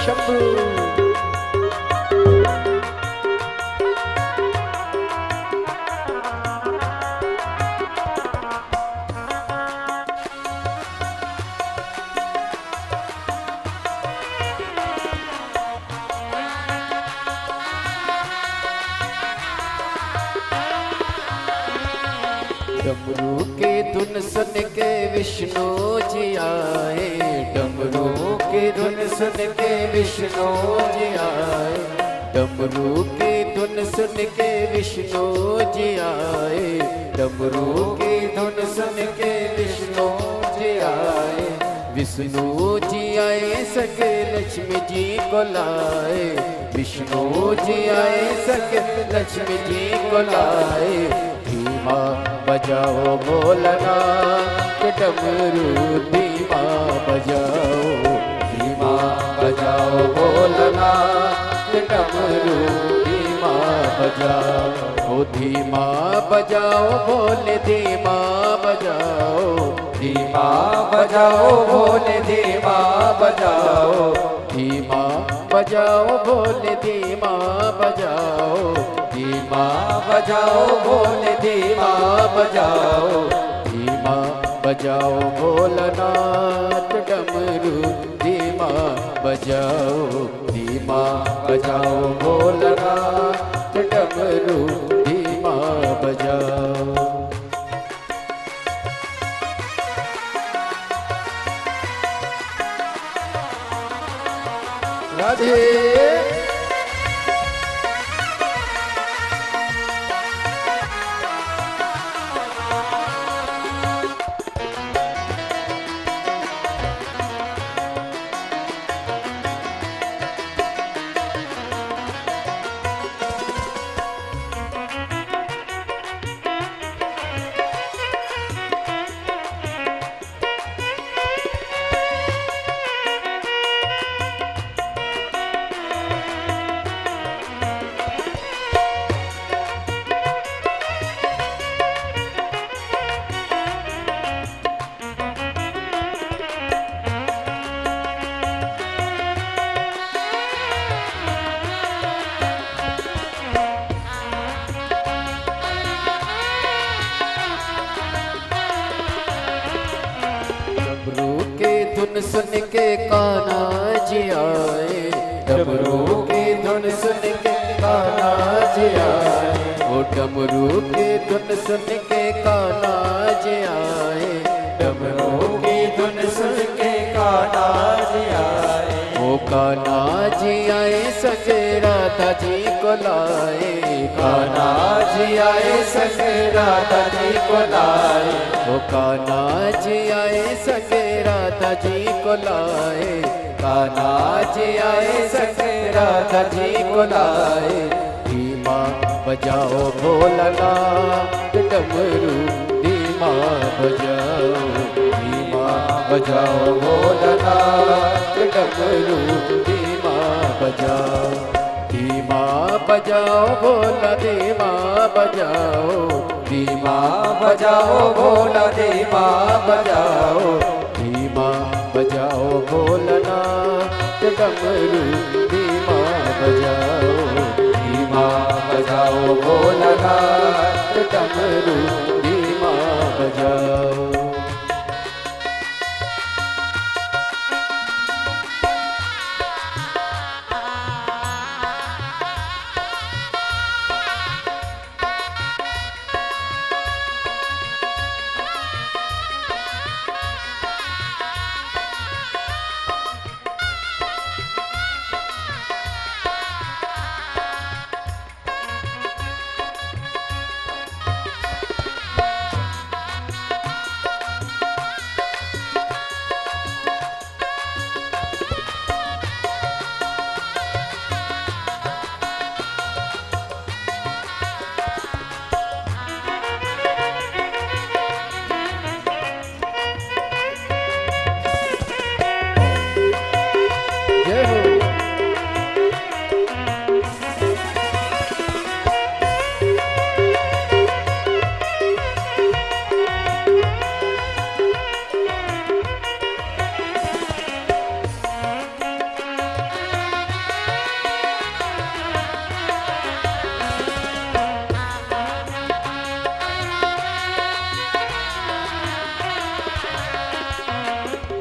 शंभू। डमरू के धुन सुन के विष्णु जी आए, डमरू की धुन सुन के विष्णु जी आए, डमरू की धुन सुन के विष्णु जी आए, डमरू की धुन सुन के विष्णु जी आए, विष्णु जी आए सके लक्ष्मी जी को लाए, विष्णु जी आए सके लक्ष्मी जी को लाए। धीमा बजाओ भोलानाथ डमरू, धीमा बजाओ, धीमा बजाओ भोलानाथ डमरू, धीमा बजाओ, ओ धीमा बजाओ भोले, धीमा बजाओ, धीमा बजाओ भोले, धीमा बजाओ, धीमा बजाओ भोले, धीमा बजाओ, धीमा बजाओ भोले, धीमा बजाओ, धीमा बजाओ भोलानाथ डमरू, धीमा बजाओ, धीमा बजाओ भोलानाथ डमरू, धीमा बजाओ। राधे धुन सुन के कान्हा जी आए, डमरू की धुन सुन के जी आए, वो डमरू की धुन सुन के कान्हा जी आए, डमरू की धुन सुन के कान्हा जी आए, वो कान्हा जी आए संगे राधा जी को लाए, कान्हा जी आए संग राधा जी को लाए, वो कान्हा जी आए संगे राधा जी को लाए, कान्हा जी आए संग राधा जी को लाए, धीमा बजाओ भोलानाथ डमरू, धीमा बजाओ, धीमा बजाओ भोलानाथ डमरू, धीमा बजाओ, धीमा बजाओ भोला, धीमा बजाओ, धीमा बजाओ भोला, धीमा बजाओ, धीमा बजाओ भोलानाथ डमरू, धीमा बजाओ, धीमा बजाओ भोलानाथ डमरू, धीमा बजाओ। जय हो।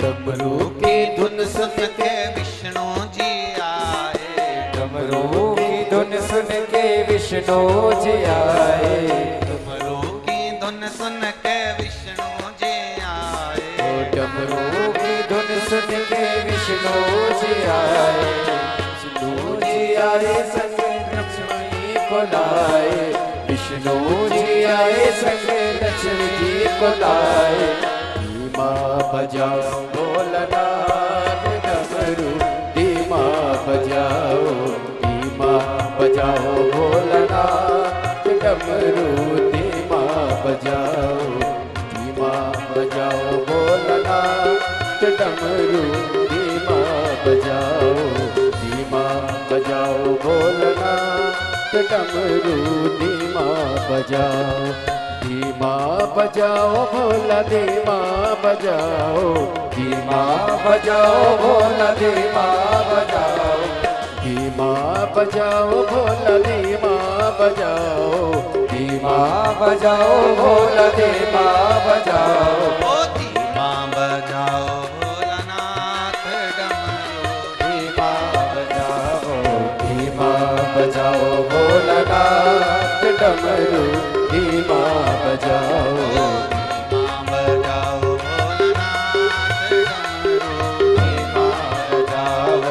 डमरू की धुन सुन के विष्णु जी आए, डमरू की धुन सुन के विष्णु जी आए, डमरू की धुन सुन के विष्णु जी आए, डमरू की धुन सुन के विष्णु जी आए, विष्णु जी आए संग लक्ष्मी को लाए, विष्णु जी आए संग लक्ष्मी जी को लाए, धीमा बजाओ भोलानाथ डमरू, धीमा बजाओ, धीमा बजाओ भोलानाथ डमरू, धीमा बजाओ, धीमा बजाओ भोलानाथ डमरू, धीमा बजाओ, धीमा बजाओ भोलानाथ डमरू, धीमा बजाओ, धीमा बजाओ भोला, धीमा बजाओ, धीमा बजाओ भोला, धीमा बजाओ, धीमा बजाओ भोला, धीमा बजाओ, धीमा बजाओ भोला, धीमा बजाओ, ओ धीमा बजाओ भोलानाथ डमरू, धीमा बजाओ, धीमा बजाओ भोलानाथ डमरू, धीमा बजाओ, धीमा बजाओ भोलानाथ डमरू, धीमा बजाओ,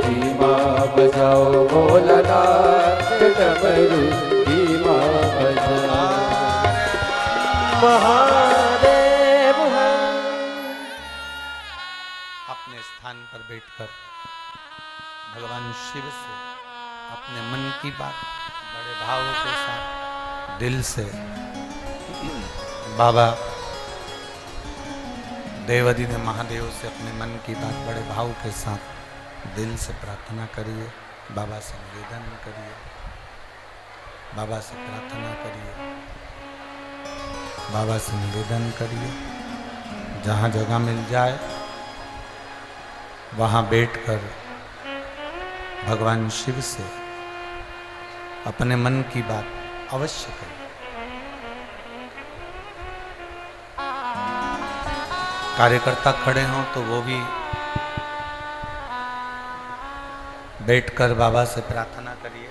धीमा बजाओ भोलानाथ डमरू, धीमा बजाओ। महादेव है। अपने स्थान पर बैठकर भगवान शिव से अपने मन की बात बड़े भावों के साथ दिल से बाबा देवादि ने महादेव से अपने मन की बात बड़े भाव के साथ दिल से प्रार्थना करिए, बाबा से निवेदन करिए, बाबा से प्रार्थना करिए, बाबा से निवेदन करिए। जहाँ जगह मिल जाए वहाँ बैठकर भगवान शिव से अपने मन की बात अवश्य करें। कार्यकर्ता खड़े हों तो वो भी बैठकर बाबा से प्रार्थना करिए।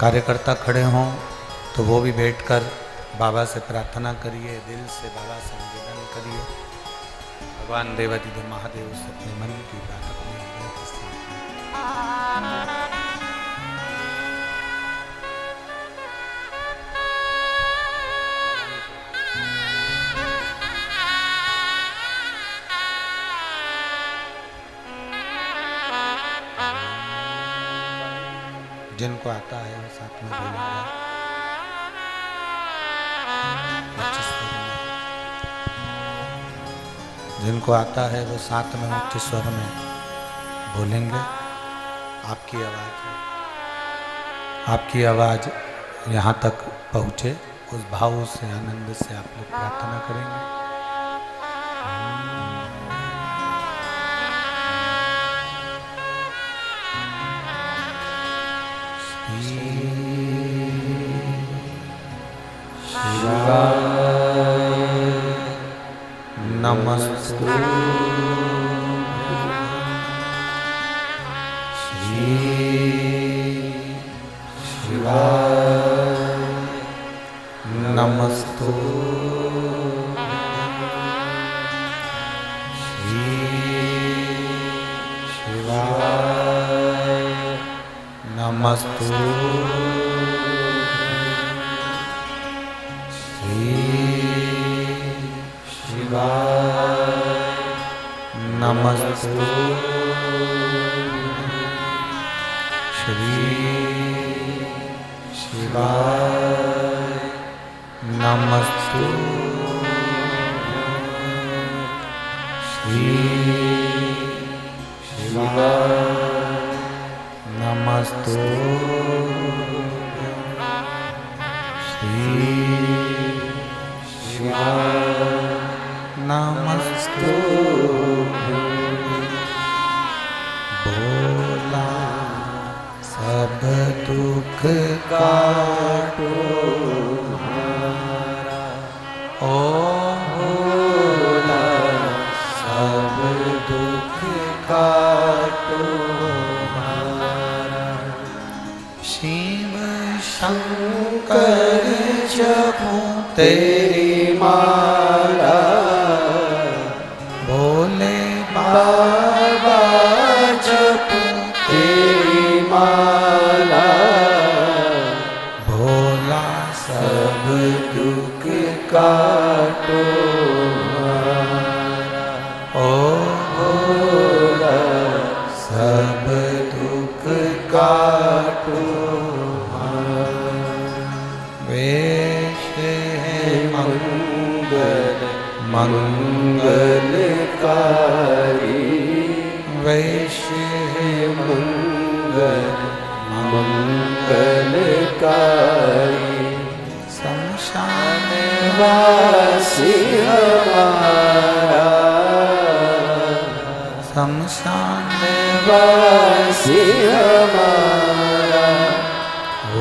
कार्यकर्ता खड़े हों तो वो भी बैठकर बाबा से प्रार्थना करिए, दिल से बाबा से निवेदन करिए। भगवान देवाधिदेव महादेव से अपने मन की बात अपने हृदय के साथ जिनको आता है वो साथ में बोलेंगे उच्च स्वर में। जिनको आता है वो साथ में उच्च स्वर में बोलेंगे। आपकी आवाज़ यहाँ तक पहुँचे, उस भाव से आनंद से आप लोग प्रार्थना करेंगे। नमस्ते श्री शिवाय नमस्ते श्री शिवाय नमस्ते नमस्ते श्री शिवाय नमस्ते श्री शिवाय नमस्ते श्री शिवाय नमस्ते बोला सब दुख काटो हमारा, ओ बोला सब दुख काटो हमारा। शिव शंकर जपो तेरी माला, भोले बाबा जपो तेरी माला, भोला सब दुख काटो हमारा, ओ भोला सब दुख काटो हमारा। वेश है मंगल मंगलकारी, वेश है मंगल मंगलकारी, शमशान वासी हमारा, शमशान वासी हमारा, ओ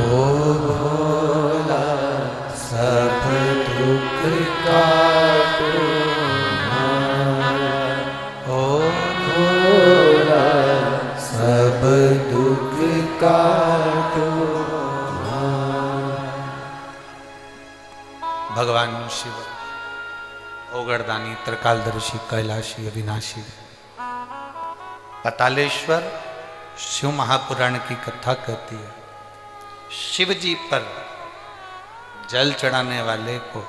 भोला सब दुख काटो हमारा, ओ भोला सब दुख काटो हमारा। भगवान शिव ओगरदानी, त्रिकालदर्शी, कैलाशी, अविनाशी, पतालेश्वर शिव महापुराण की कथा कहती है, शिव जी पर जल चढ़ाने वाले को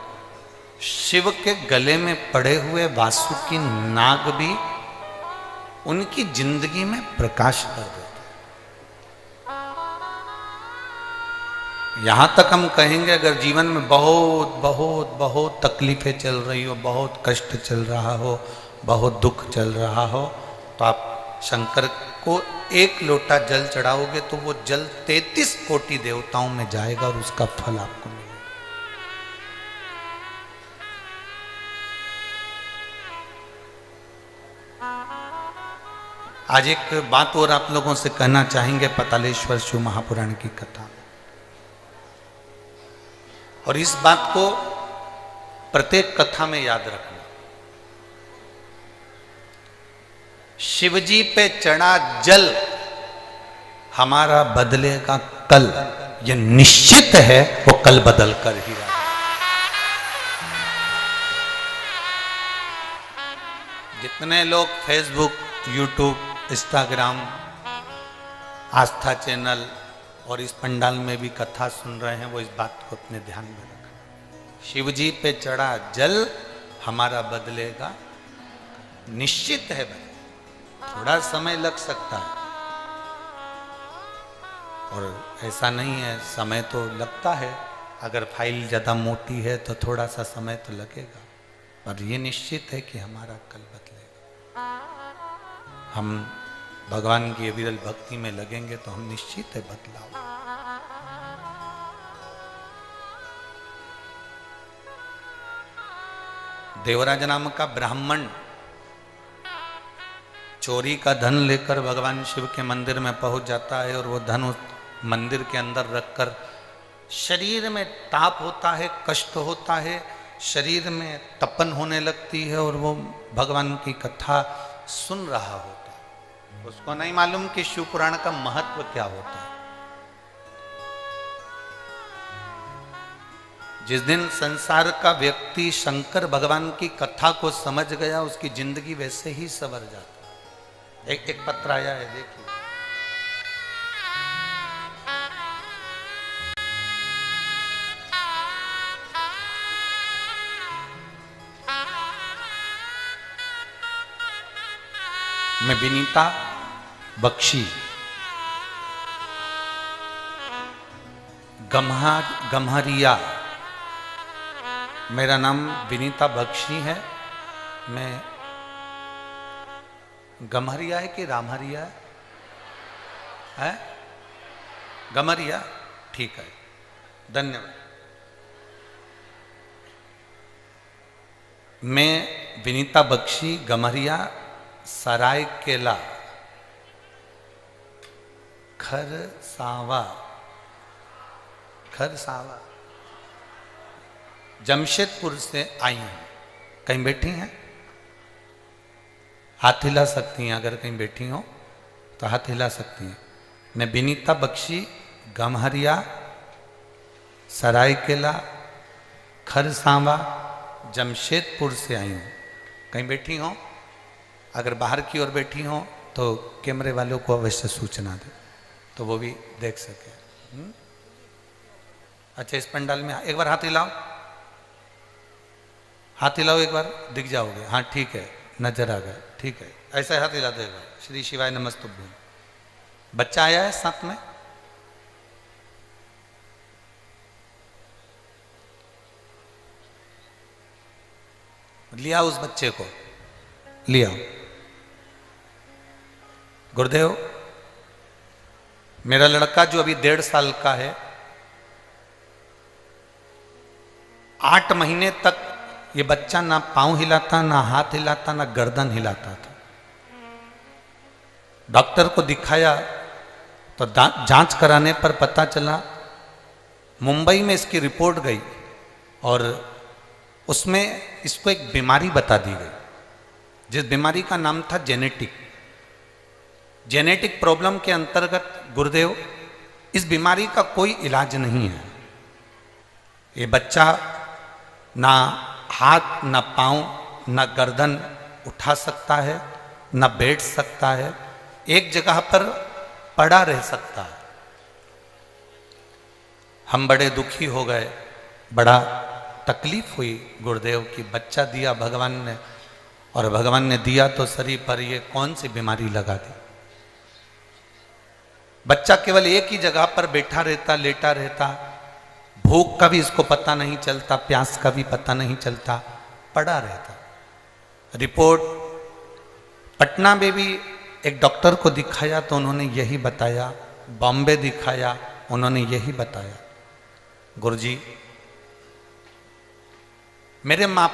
शिव के गले में पड़े हुए वासुकी नाग भी उनकी जिंदगी में प्रकाश कर देते। यहां तक हम कहेंगे अगर जीवन में बहुत बहुत बहुत तकलीफें चल रही हो, बहुत कष्ट चल रहा हो, बहुत दुख चल रहा हो, तो आप शंकर को एक लोटा जल चढ़ाओगे तो वो जल 33 कोटि देवताओं में जाएगा और उसका फल आपको मिलेगा। आज एक बात और आप लोगों से कहना चाहेंगे पतालेश्वर शिव महापुराण की कथा, और इस बात को प्रत्येक कथा में याद रखना। शिवजी पे चढ़ा जल हमारा बदलेगा कल। ये निश्चित है वो कल बदल कर ही रहा। जितने लोग फेसबुक, यूट्यूब, इंस्टाग्राम, आस्था चैनल और इस पंडाल में भी कथा सुन रहे हैं, वो इस बात को अपने ध्यान में रखें। शिव जी पे चढ़ा जल हमारा बदलेगा, निश्चित है भाई। थोड़ा समय लग सकता है और ऐसा नहीं है, समय तो लगता है। अगर फाइल ज़्यादा मोटी है तो थोड़ा सा समय तो लगेगा, पर ये निश्चित है कि हमारा कल बदलेगा। हम भगवान की अविरल भक्ति में लगेंगे तो हम निश्चित है बदलाव। देवराज नाम का ब्राह्मण चोरी का धन लेकर भगवान शिव के मंदिर में पहुंच जाता है और वो धन उस मंदिर के अंदर रखकर शरीर में ताप होता है, कष्ट होता है, शरीर में तपन होने लगती है और वो भगवान की कथा सुन रहा होता है। उसको नहीं मालूम कि शिव पुराण का महत्व क्या होता है। जिस दिन संसार का व्यक्ति शंकर भगवान की कथा को समझ गया, उसकी जिंदगी वैसे ही संवर जाती। एक पत्र आया है, देखिए। मैं विनीता बख्शी, गम्हरिया, मेरा नाम विनीता बख्शी है। मैं गम्हरिया है कि रामहरिया है? गम्हरिया, ठीक है, धन्यवाद। मैं विनीता बख्शी, गम्हरिया, सरायकेला, खरसावा, जमशेदपुर से आई हूं। कहीं बैठी हैं? हाथ हिला सकती हैं, अगर कहीं बैठी हो तो हाथ हिला सकती हैं। मैं विनीता बख्शी, गम्हरिया, सरायकेला, खरसावा, जमशेदपुर से आई हूँ। कहीं बैठी हो? अगर बाहर की ओर बैठी हो तो कैमरे वालों को अवश्य सूचना दे तो वो भी देख सके। अच्छा, इस पंडाल में एक बार हाथ हिलाओ, हाथ हिलाओ, एक बार दिख जाओगे। हाँ ठीक है, नजर आ गया, ठीक है, ऐसा हाथ हिला दो एक बार। श्री शिवाय नमस्तुभ्यं। बच्चा आया है साथ में? लिया उस बच्चे को, लिया। गुरुदेव, मेरा लड़का जो अभी 1.5 साल का है, 8 महीने तक ये बच्चा ना पांव हिलाता, ना हाथ हिलाता, ना गर्दन हिलाता था। डॉक्टर को दिखाया तो जांच कराने पर पता चला, मुंबई में इसकी रिपोर्ट गई और उसमें इसको एक बीमारी बता दी गई, जिस बीमारी का नाम था जेनेटिक प्रॉब्लम के अंतर्गत गुरुदेव इस बीमारी का कोई इलाज नहीं है। ये बच्चा ना हाथ, ना पांव, ना गर्दन उठा सकता है, ना बैठ सकता है, एक जगह पर पड़ा रह सकता है। हम बड़े दुखी हो गए, बड़ा तकलीफ हुई गुरुदेव की। बच्चा दिया भगवान ने, और भगवान ने दिया तो शरीर पर ये कौन सी बीमारी लगा दी। बच्चा केवल एक ही जगह पर बैठा रहता, लेटा रहता, भूख का भी इसको पता नहीं चलता, प्यास का भी पता नहीं चलता, पड़ा रहता। रिपोर्ट पटना में भी एक डॉक्टर को दिखाया तो उन्होंने यही बताया, बॉम्बे दिखाया, उन्होंने यही बताया। गुरुजी, मेरे माँ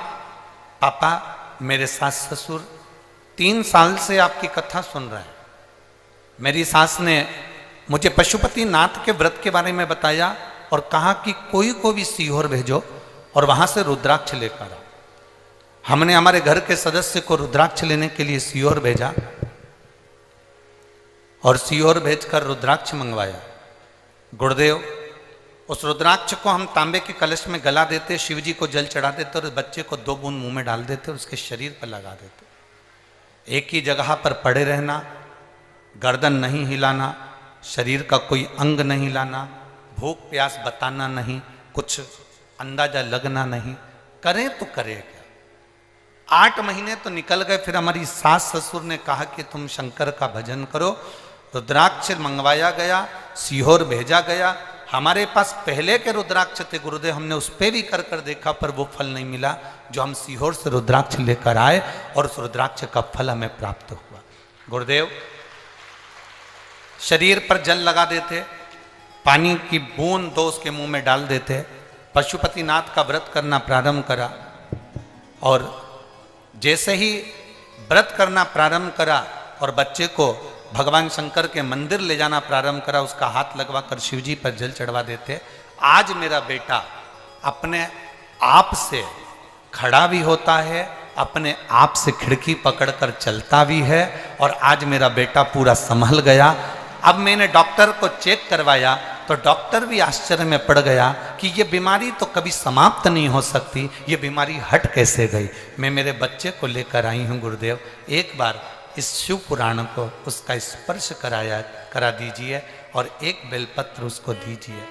पापा, मेरे सास ससुर 3 साल से आपकी कथा सुन रहे हैं। मेरी सास ने मुझे पशुपति नाथ के व्रत के बारे में बताया और कहा कि कोई को भी सीहोर भेजो और वहां से रुद्राक्ष लेकर आओ। हमने हमारे घर के सदस्य को रुद्राक्ष लेने के लिए सीहोर भेजा और सीहोर भेजकर रुद्राक्ष मंगवाया। गुरुदेव, उस रुद्राक्ष को हम तांबे के कलश में गला देते, शिव जी को जल चढ़ा देते और बच्चे को 2 बूंद मुंह में डाल देते और उसके शरीर पर लगा देते। एक ही जगह पर पड़े रहना, गर्दन नहीं हिलाना, शरीर का कोई अंग नहीं हिलाना, भूख प्यास बताना नहीं, कुछ अंदाजा लगना नहीं। करें तो करें क्या। 8 महीने तो निकल गए। फिर हमारी सास ससुर ने कहा कि तुम शंकर का भजन करो। रुद्राक्ष मंगवाया गया, सीहोर भेजा गया। हमारे पास पहले के रुद्राक्ष थे गुरुदेव, हमने उस पर भी कर देखा पर वो फल नहीं मिला जो हम सीहोर से रुद्राक्ष लेकर आए और उस रुद्राक्ष का फल हमें प्राप्त हुआ। गुरुदेव शरीर पर जल लगा देते, पानी की बूंद 2 उसके मुंह में डाल देते। पशुपतिनाथ का व्रत करना प्रारंभ करा और जैसे ही व्रत करना प्रारंभ करा और बच्चे को भगवान शंकर के मंदिर ले जाना प्रारंभ करा, उसका हाथ लगवाकर शिवजी पर जल चढ़वा देते। आज मेरा बेटा अपने आप से खड़ा भी होता है, अपने आप से खिड़की पकड़कर चलता भी है और आज मेरा बेटा पूरा संभल गया। अब मैंने डॉक्टर को चेक करवाया तो डॉक्टर भी आश्चर्य में पड़ गया कि ये बीमारी तो कभी समाप्त नहीं हो सकती, ये बीमारी हट कैसे गई। मैं मेरे बच्चे को लेकर आई हूँ गुरुदेव, एक बार इस शिव पुराण को उसका स्पर्श करा दीजिए और एक बेलपत्र उसको दीजिए।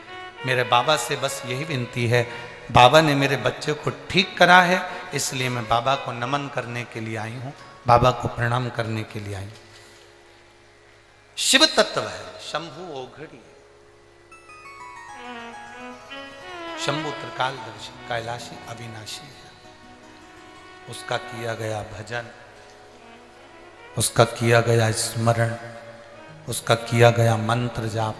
मेरे बाबा से बस यही विनती है, बाबा ने मेरे बच्चे को ठीक करा है, इसलिए मैं बाबा को नमन करने के लिए आई हूँ, बाबा को प्रणाम करने के लिए आई हूँ। शिव तत्व है, शंभु ओघड़ी, शंभु त्रिकालदर्शी, कैलाशी, अविनाशी है। उसका किया गया भजन, उसका किया गया स्मरण, उसका किया गया मंत्र जाप।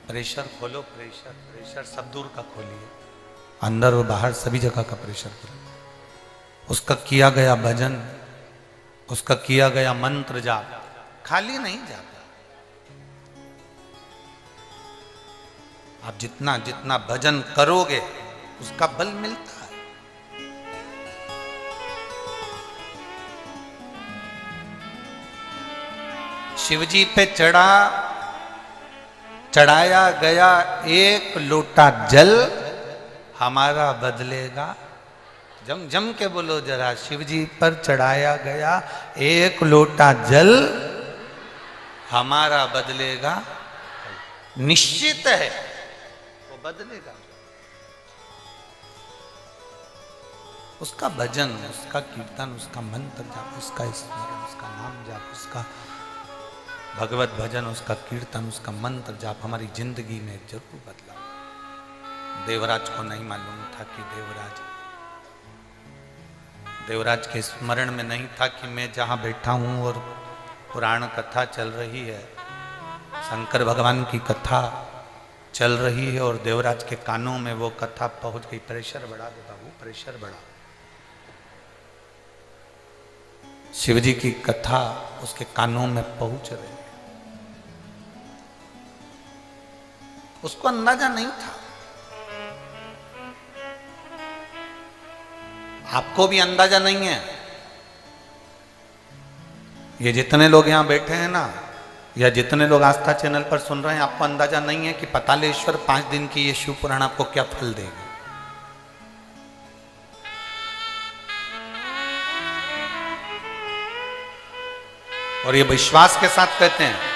प्रेशर खोलो, प्रेशर सब दूर का खोलिए, अंदर और बाहर सभी जगह का प्रेशर खोलो। उसका किया गया भजन, उसका किया गया मंत्र जाप खाली नहीं जाता। आप जितना जितना भजन करोगे उसका बल मिलता है। शिवजी पे चढ़ाया गया 1 लोटा जल हमारा बदलेगा। जम जम के बोलो जरा, शिवजी पर चढ़ाया गया 1 लोटा जल हमारा बदलेगा। निश्चित है वो बदलेगा। उसका भजन, उसका कीर्तन, उसका मंत्र जाप, उसका स्मरण, उसका नाम जाप, उसका भगवत भजन, उसका कीर्तन, उसका मंत्र जाप हमारी जिंदगी में जरूर बदला। देवराज को नहीं मालूम था कि देवराज के स्मरण में नहीं था कि मैं जहाँ बैठा हूँ और पुराण कथा चल रही है, शंकर भगवान की कथा चल रही है और देवराज के कानों में वो कथा पहुंच गई। प्रेशर बढ़ा दे बाबू, प्रेशर बढ़ा। शिवजी की कथा उसके कानों में पहुंच रही है। उसको अंदाजा नहीं था। आपको भी अंदाजा नहीं है। ये जितने लोग यहां बैठे हैं ना, या जितने लोग आस्था चैनल पर सुन रहे हैं, आपको अंदाजा नहीं है कि पातालेश्वर 5 दिन की ये शिव पुराण आपको क्या फल देगा। और ये विश्वास के साथ कहते हैं।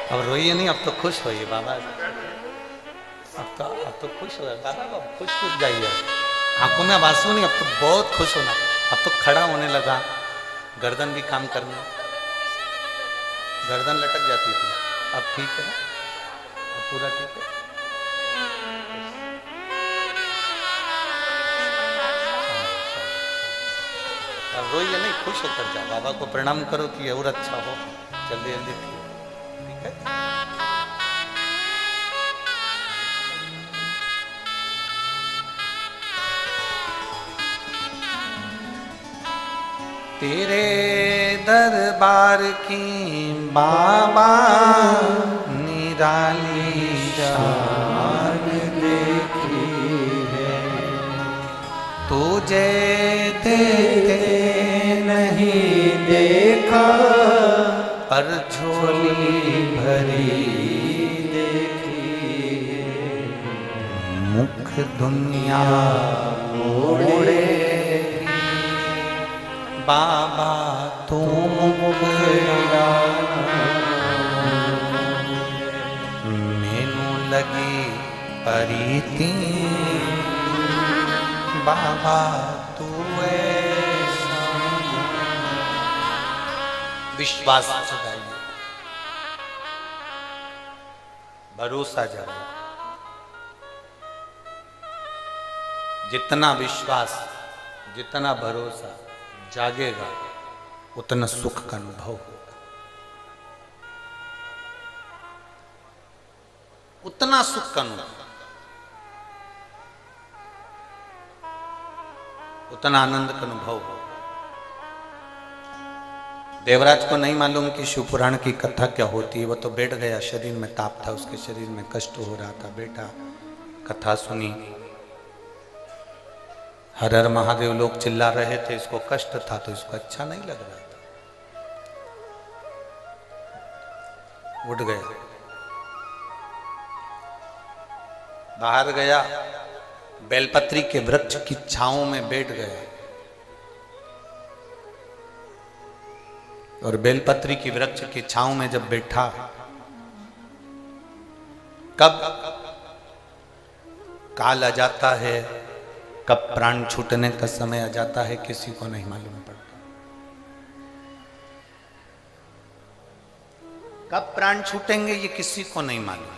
अब रोइए नहीं, अब तो खुश होइए बाबा। अब तो खुश हो बाबा, अब खुश जाइए। आंखों में आंसू नहीं, अब तो बहुत खुश होना। अब तो खड़ा होने लगा, गर्दन भी काम करना, गर्दन लटक जाती थी, अब ठीक है, अब पूरा ठीक है। अब रोइए नहीं, खुश होकर जाओ, बाबा को प्रणाम करो कि और अच्छा हो, जल्दी जल्दी पियो, ठीक है। तेरे दरबार की बाबा निराली शान देखी है, तुझे देखते नहीं देखा पर झोली भरी देखी है, मुख दुनिया मोड़े बाबा तू मुखड़ा, मैनू लगी परीती बाबा तू ऐसा। विश्वास जगाइए, भरोसा जगाइए। जितना विश्वास, जितना भरोसा जागेगा उतना सुख का अनुभव होगा, उतना सुख का अनुभव, उतना आनंद का अनुभव होगा। देवराज को नहीं मालूम कि शिव पुराण की कथा क्या होती है, वो तो बैठ गया, शरीर में ताप था, उसके शरीर में कष्ट हो रहा था, बैठा कथा सुनी, हर हर महादेव लोग चिल्ला रहे थे, इसको कष्ट था तो इसको अच्छा नहीं लग रहा था, उठ गया, बाहर गया, बेलपत्री के वृक्ष की छांव में बैठ गया और बेलपत्री की वृक्ष की छांव में जब बैठा, कब काल आ जाता है, कब प्राण छूटने का समय आ जाता है, किसी को नहीं मालूम पड़ता। कब प्राण छूटेंगे ये किसी को नहीं मालूम।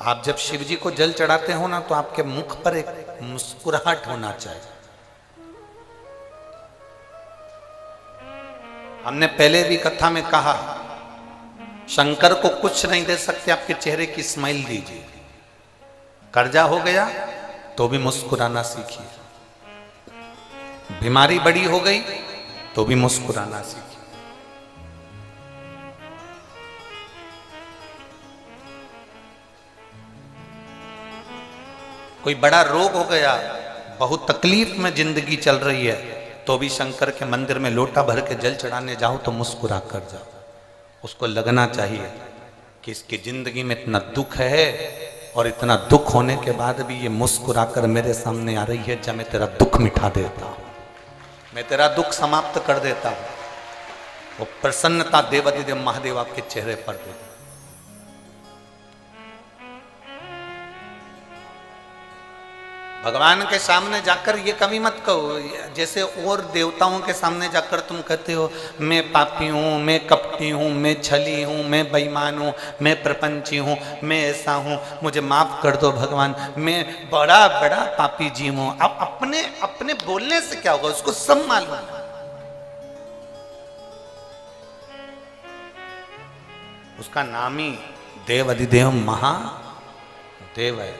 आप जब शिव जी को जल चढ़ाते हो ना, तो आपके मुख पर एक मुस्कुराहट होना चाहिए। हमने पहले भी कथा में कहा, शंकर को कुछ नहीं दे सकते, आपके चेहरे की स्माइल दीजिए। कर्जा हो गया तो भी मुस्कुराना सीखिए, बीमारी बड़ी हो गई तो भी मुस्कुराना सीखिए। कोई बड़ा रोग हो गया, बहुत तकलीफ में जिंदगी चल रही है, तो भी शंकर के मंदिर में लोटा भर के जल चढ़ाने जाओ तो मुस्कुरा कर जाओ। उसको लगना चाहिए कि इसकी जिंदगी में इतना दुख है और इतना दुख होने के बाद भी ये मुस्कुराकर मेरे सामने आ रही है, जब मैं तेरा दुख मिटा देता हूं, मैं तेरा दुख समाप्त कर देता हूं। वो प्रसन्नता देवाधिदेव महादेव आपके चेहरे पर देगा। भगवान के सामने जाकर ये कभी मत कहो, जैसे और देवताओं के सामने जाकर तुम कहते हो मैं पापी हूँ, मैं कपटी हूँ, मैं छली हूँ, मैं बेईमान हूँ, मैं प्रपंची हूँ, मैं ऐसा हूँ, मुझे माफ कर दो भगवान, मैं बड़ा बड़ा पापी जीव हूँ। अब अपने अपने बोलने से क्या होगा, उसको सब मालूम है। उसका नाम ही देव अधिदेव महादेव है,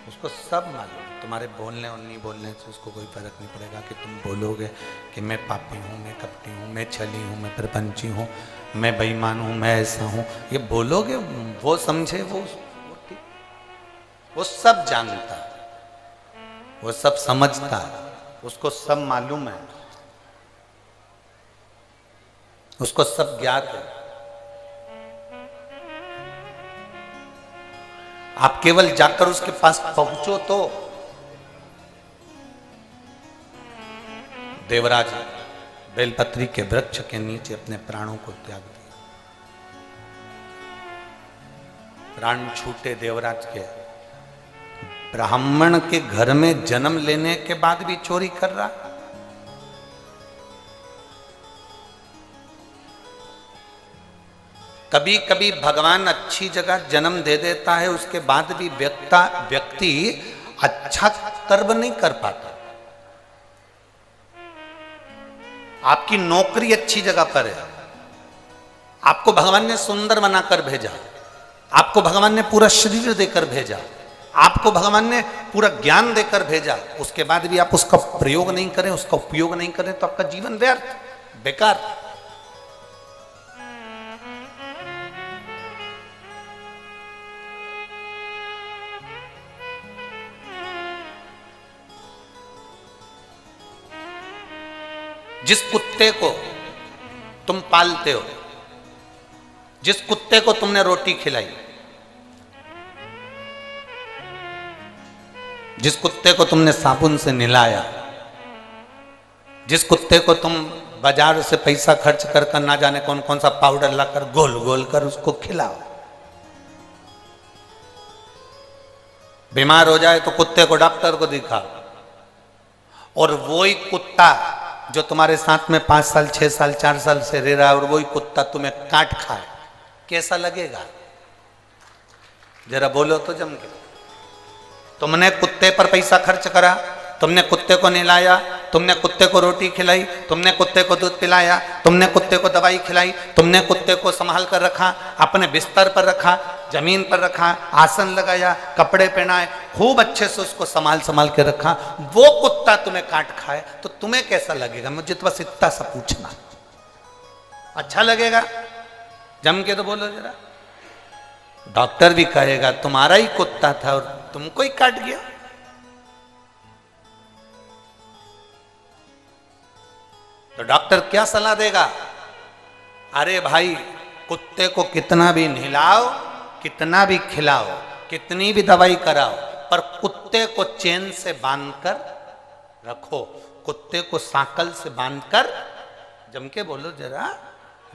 उसको सब मालूम। तुम्हारे बोलने और नहीं बोलने से उसको कोई फर्क नहीं पड़ेगा कि तुम बोलोगे कि मैं पापी हूँ, मैं कपटी हूँ, मैं छली हूँ, मैं प्रपंची हूँ, मैं बेईमान हूँ, मैं ऐसा हूँ, ये बोलोगे, वो समझे, वो सब जानता, वो सब समझता, उसको सब मालूम है, उसको सब ज्ञात है। आप केवल जाकर उसके पास पहुंचो तो। देवराज बेलपत्री के वृक्ष के नीचे अपने प्राणों को त्याग दिया। प्राण छूटे देवराज के। ब्राह्मण के घर में जन्म लेने के बाद भी चोरी कर रहा। कभी कभी भगवान अच्छी जगह जन्म दे देता है, उसके बाद भी व्यक्ति अच्छा कर्म नहीं कर पाता। आपकी नौकरी अच्छी जगह पर है, आपको भगवान ने सुंदर बनाकर भेजा, आपको भगवान ने पूरा शरीर देकर भेजा, आपको भगवान ने पूरा ज्ञान देकर भेजा, उसके बाद भी आप उसका प्रयोग नहीं करें, उसका उपयोग नहीं करें, तो आपका जीवन व्यर्थ, बेकार। जिस कुत्ते को तुम पालते हो, जिस कुत्ते को तुमने रोटी खिलाई, जिस कुत्ते को तुमने साबुन से नहलाया, जिस कुत्ते को तुम बाजार से पैसा खर्च कर ना जाने कौन कौन सा पाउडर लाकर गोल गोल कर उसको खिलाओ, बीमार हो जाए तो कुत्ते को डॉक्टर को दिखाओ, और वही कुत्ता जो तुम्हारे साथ में 5 साल 6 साल 4 साल से रह रहा है और वही कुत्ता तुम्हें काट खाए, कैसा लगेगा? जरा बोलो तो जम के। तुमने कुत्ते पर पैसा खर्च करा, तुमने कुत्ते को नहलाया, तुमने कुत्ते को रोटी खिलाई, तुमने कुत्ते को दूध पिलाया, तुमने कुत्ते को दवाई खिलाई, तुमने कुत्ते को संभाल कर रखा, अपने बिस्तर पर रखा, जमीन पर रखा, आसन लगाया, कपड़े पहनाए, खूब अच्छे से उसको संभाल संभाल के रखा, वो कुत्ता तुम्हें काट खाए तो तुम्हें कैसा लगेगा? मुझे तो बस इतना सा पूछना। अच्छा लगेगा? जम के तो बोलो जरा। डॉक्टर भी कहेगा तुम्हारा ही कुत्ता था और तुमको ही काट गया। तो डॉक्टर क्या सलाह देगा? अरे भाई, कुत्ते को कितना भी नहलाओ, कितना भी खिलाओ, कितनी भी दवाई कराओ, पर कुत्ते को चेन से बांधकर रखो, कुत्ते को सांकल से बांधकर, जम के बोलो जरा,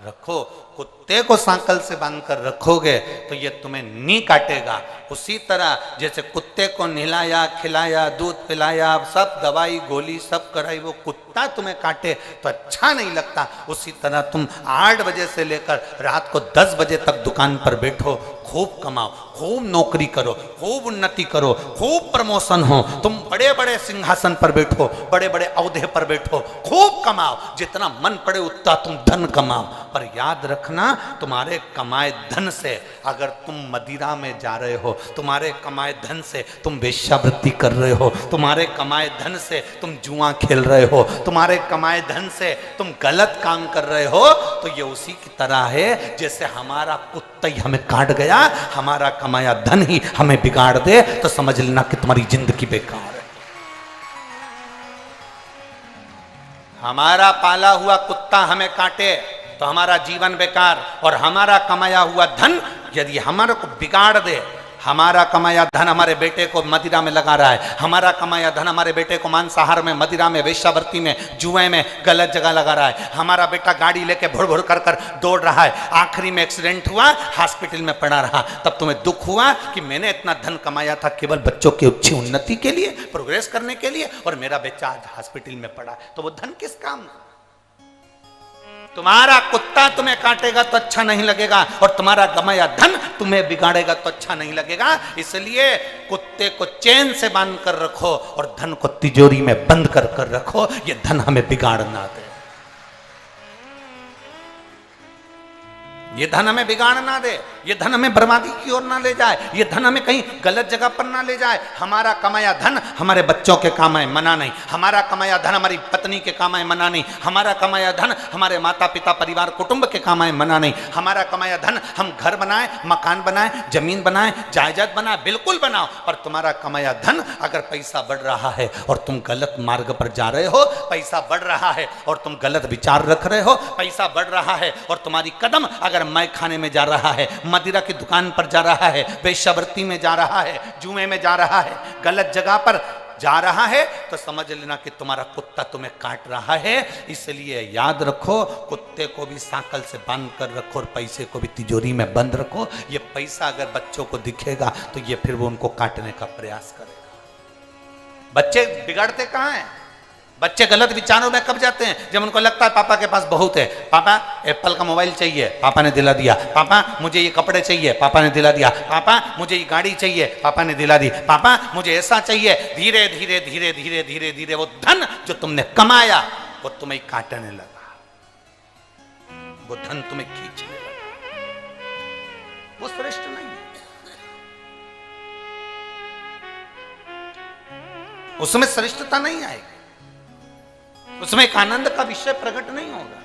रखो। कुत्ते को सांकल से बांधकर रखोगे तो ये तुम्हें नहीं काटेगा। उसी तरह जैसे कुत्ते को नहलाया, खिलाया, दूध पिलाया, सब दवाई गोली सब कराई, वो कुत्ता तुम्हें काटे तो अच्छा नहीं लगता। उसी तरह तुम 8 बजे से लेकर रात को 10 बजे तक दुकान पर बैठो, खूब कमाओ, खूब नौकरी करो, खूब उन्नति करो, खूब प्रमोशन हो, तुम बड़े बड़े सिंहासन पर बैठो, बड़े बड़े औहदे पर बैठो, खूब कमाओ, जितना मन पड़े उतना तुम धन कमाओ, पर याद रखना तुम्हारे कमाए धन से अगर तुम मदिरा में जा रहे हो, तुम्हारे कमाए धन से तुम वेश्यावृत्ति कर रहे हो, तुम्हारे कमाए धन से तुम जुआ खेल रहे हो, तुम्हारे कमाए धन से तुम गलत काम कर रहे हो, तो ये उसी की तरह है जैसे हमारा कुत्ता ही हमें काट गया, हमारा कमाया धन ही हमें बिगाड़ दे, तो समझ लेना कि तुम्हारी जिंदगी बेकार है। हमारा पाला हुआ कुत्ता हमें काटे तो हमारा जीवन बेकार, और हमारा कमाया हुआ धन यदि हमारे को बिगाड़ दे, हमारा कमाया धन हमारे बेटे को मदिरा में लगा रहा है, हमारा कमाया धन हमारे बेटे को मांसाहार में, मदिरा में, वेश्यावृत्ति में, जुए में, गलत जगह लगा रहा है, हमारा बेटा गाड़ी लेके भुड़ भुड़ कर कर दौड़ रहा है, आखिरी में एक्सीडेंट हुआ, हॉस्पिटल में पड़ा रहा, तब तुम्हें दुख हुआ कि मैंने इतना धन कमाया था केवल बच्चों की अच्छी उन्नति के लिए, प्रोग्रेस करने के लिए, और मेरा बच्चा आज हॉस्पिटल में पड़ा, तो वो धन किस काम? तुम्हारा कुत्ता तुम्हें काटेगा तो अच्छा नहीं लगेगा, और तुम्हारा कमाया धन तुम्हें बिगाड़ेगा तो अच्छा नहीं लगेगा। इसलिए कुत्ते को चैन से बांध कर रखो और धन को तिजोरी में बंद कर कर रखो, ये धन हमें बिगाड़ ना दे, ये धन हमें बिगाड़ ना दे, ये धन हमें बर्बादी की ओर ना ले जाए, ये धन हमें कहीं गलत जगह पर ना ले जाए। हमारा कमाया धन हमारे बच्चों के काम आए, मना नहीं, हमारा कमाया धन हमारी पत्नी के काम आए, मना नहीं, हमारा कमाया धन हमारे माता पिता परिवार कुटुंब के काम आए, मना नहीं, हमारा कमाया धन हम घर बनाए, मकान बनाए, जमीन बनाए, जायदाद बनाए, बिल्कुल बनाओ, पर तुम्हारा कमाया धन अगर पैसा बढ़ रहा है और तुम गलत मार्ग पर जा रहे हो, पैसा बढ़ रहा है और तुम गलत विचार रख रहे हो, पैसा बढ़ रहा है और तुम्हारी कदम अगर मैं खाने में जा रहा है, मदिरा की दुकान पर जा रहा है, वेश्यावृत्ति में जा रहा है, जुए में जा रहा है, गलत जगह पर जा रहा है, तो समझ लेना कि तुम्हारा कुत्ता तुम्हें काट रहा है। इसलिए याद रखो, कुत्ते को भी सांकल से बांध कर रखो और पैसे को भी तिजोरी में बंद रखो। ये पैसा अगर बच्चों को दिखेगा तो ये फिर वो उनको काटने का प्रयास करेगा। बच्चे बिगड़ते कहाँ हैं? बच्चे गलत विचारों में कब जाते हैं? जब उनको लगता है पापा के पास बहुत है, पापा एप्पल का मोबाइल चाहिए, पापा ने दिला दिया, पापा मुझे ये कपड़े चाहिए, पापा ने दिला दिया, पापा मुझे ये गाड़ी चाहिए, पापा ने दिला दी, पापा मुझे ऐसा चाहिए। धीरे धीरे धीरे धीरे धीरे धीरे वो धन जो तुमने कमाया वो तुम्हें काटने लगा। वो धन तुम्हें खींचने लगा, वो श्रेष्ठ नहीं है। उसमें श्रेष्ठता नहीं आएगी, उसमें एक आनंद का विषय प्रकट नहीं होगा।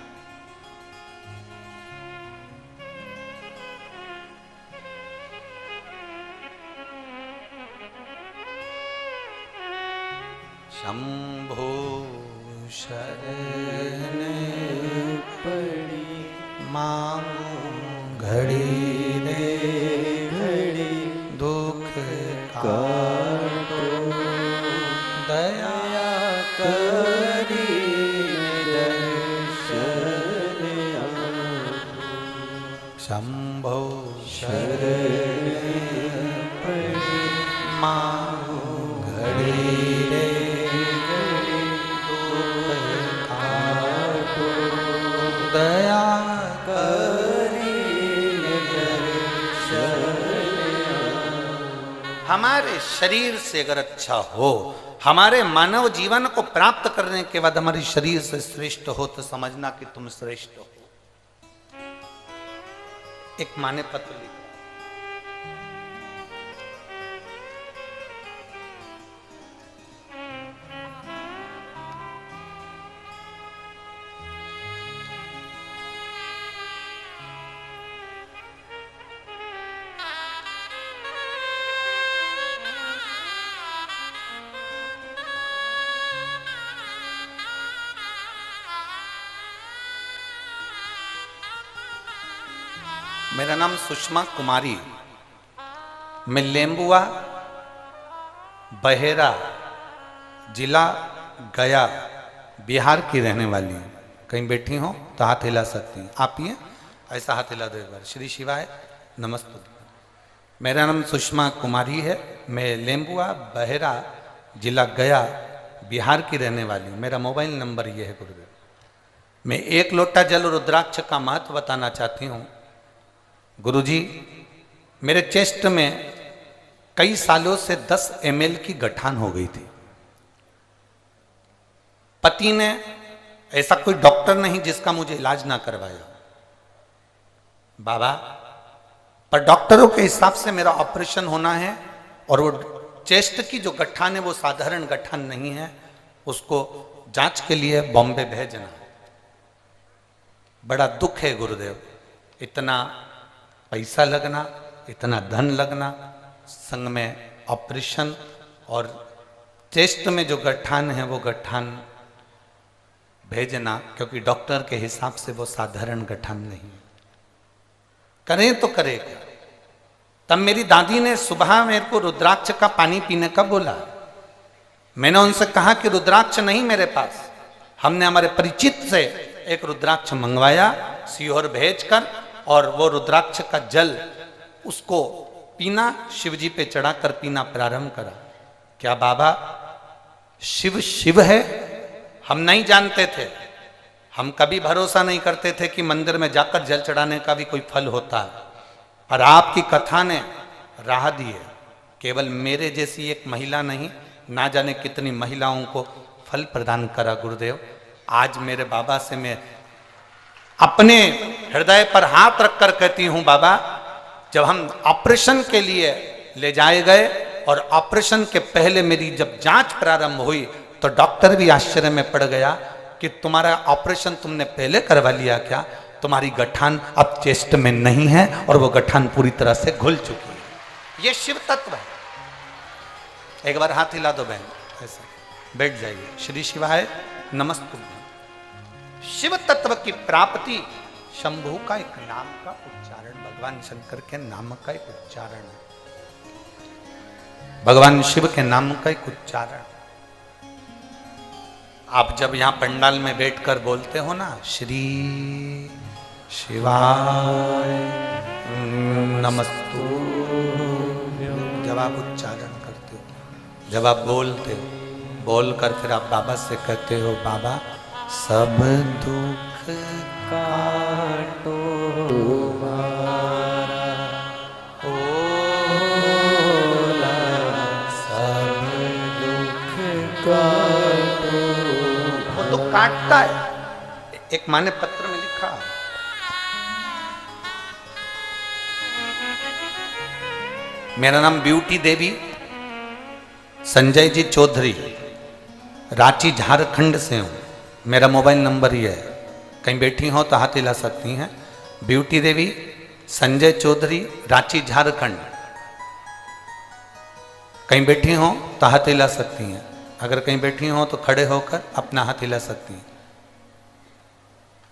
शंभो शरण पड़ी मांगो घड़ी रे घड़ी दुख काटो दया करी दर्शन शंभो शरण पड़ी मांगो घड़ी रे दया हमारे शरीर से अगर अच्छा हो, हमारे मानव जीवन को प्राप्त करने के बाद हमारे शरीर से श्रेष्ठ हो, तो समझना कि तुम श्रेष्ठ हो। एक माँ ने पत्र लिखा, मेरा नाम सुषमा कुमारी, मैं लेम्बुआ बहेरा जिला गया बिहार की रहने वाली हूँ। कहीं बैठी हो तो हाथ हिला सकती हैं, आप ही हैं, ऐसा हाथ हिला दो एक बार। श्री शिवाय नमस्ते। मेरा नाम सुषमा कुमारी है, मैं लेम्बुआ बहेरा जिला गया बिहार की रहने वाली हूँ। मेरा मोबाइल नंबर ये है गुरुदेव। मैं 1 लोटा जल रुद्राक्ष का महत्व बताना चाहती हूँ। गुरुजी, मेरे चेस्ट में कई सालों से 10 ml की गठान हो गई थी। पति ने, ऐसा कोई डॉक्टर नहीं जिसका मुझे इलाज ना करवाया बाबा, पर डॉक्टरों के हिसाब से मेरा ऑपरेशन होना है और वो चेस्ट की जो गठान है वो साधारण गठान नहीं है, उसको जांच के लिए बॉम्बे भेजना है। बड़ा दुख है गुरुदेव, इतना पैसा लगना, इतना धन लगना, संग में ऑपरेशन, और चेस्ट में जो गठान है वो गठान भेजना, क्योंकि डॉक्टर के हिसाब से वो साधारण गठान नहीं है। करें तो करें क्या। तब मेरी दादी ने सुबह मेरे को रुद्राक्ष का पानी पीने का बोला। मैंने उनसे कहा कि रुद्राक्ष नहीं मेरे पास। हमने हमारे परिचित से एक रुद्राक्ष मंगवाया सीहोर भेजकर, और वो रुद्राक्ष का जल उसको पीना, शिवजी पे चढ़ाकर पीना प्रारंभ करा। क्या बाबा शिव शिव है? हम नहीं जानते थे, हम कभी भरोसा नहीं करते थे कि मंदिर में जाकर जल चढ़ाने का भी कोई फल होता है, पर आपकी कथा ने राह दी है। केवल मेरे जैसी एक महिला नहीं, ना जाने कितनी महिलाओं को फल प्रदान करा गुरुदेव। आज मेरे बाबा से मैं अपने हृदय पर हाथ रखकर कहती हूं, बाबा जब हम ऑपरेशन के लिए ले जाए गए और ऑपरेशन के पहले मेरी जब जांच प्रारंभ हुई तो डॉक्टर भी आश्चर्य में पड़ गया कि तुम्हारा ऑपरेशन तुमने पहले करवा लिया क्या? तुम्हारी गठान अब चेस्ट में नहीं है और वो गठान पूरी तरह से घुल चुकी है। ये शिव तत्व है। एक बार हाथ हिला दो बहन, ऐसे बैठ जाइए। श्री शिवाय नमस्ते। शिव तत्व की प्राप्ति शंभु का एक नाम का उच्चारण, भगवान शंकर के नाम का एक उच्चारण है, भगवान शिव के नाम का एक उच्चारण। आप जब यहां पंडाल में बैठकर बोलते हो ना, श्री शिवाय नमस्तु, जब आप उच्चारण करते हो, जब आप बोलते हो, बोलकर फिर आप बाबा से कहते हो, बाबा सब दुख काटो तुम्हारा ओला, सब दुख काटो। वो तो काटता है। एक माँ ने पत्र में लिखा, मेरा नाम ब्यूटी देवी संजय जी चौधरी, रांची झारखंड से हूँ। मेरा मोबाइल नंबर ये है, कहीं बैठी हो तो हाथ हिला सकती हैं। ब्यूटी देवी संजय चौधरी, रांची झारखंड। कहीं बैठी हो तो हाथ हिला सकती हैं। अगर कहीं बैठी हो तो खड़े होकर अपना हाथ हिला सकती हैं।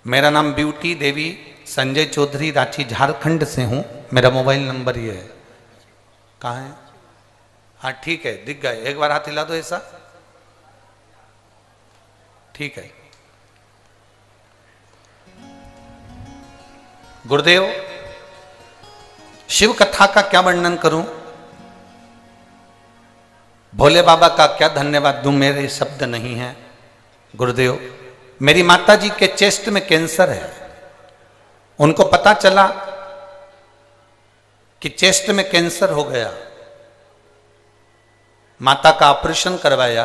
मेरा नाम ब्यूटी देवी संजय चौधरी, रांची झारखंड से हूँ। मेरा मोबाइल नंबर ये है। कहाँ है? हाँ ठीक है, दिख गए। एक बार हाथ हिला दो ऐसा। ठीक है। गुरुदेव, शिव कथा का क्या वर्णन करूं, भोले बाबा का क्या धन्यवाद दूं, मेरे शब्द नहीं हैं। गुरुदेव, मेरी माता जी के चेस्ट में कैंसर है। उनको पता चला कि चेस्ट में कैंसर हो गया। माता का ऑपरेशन करवाया,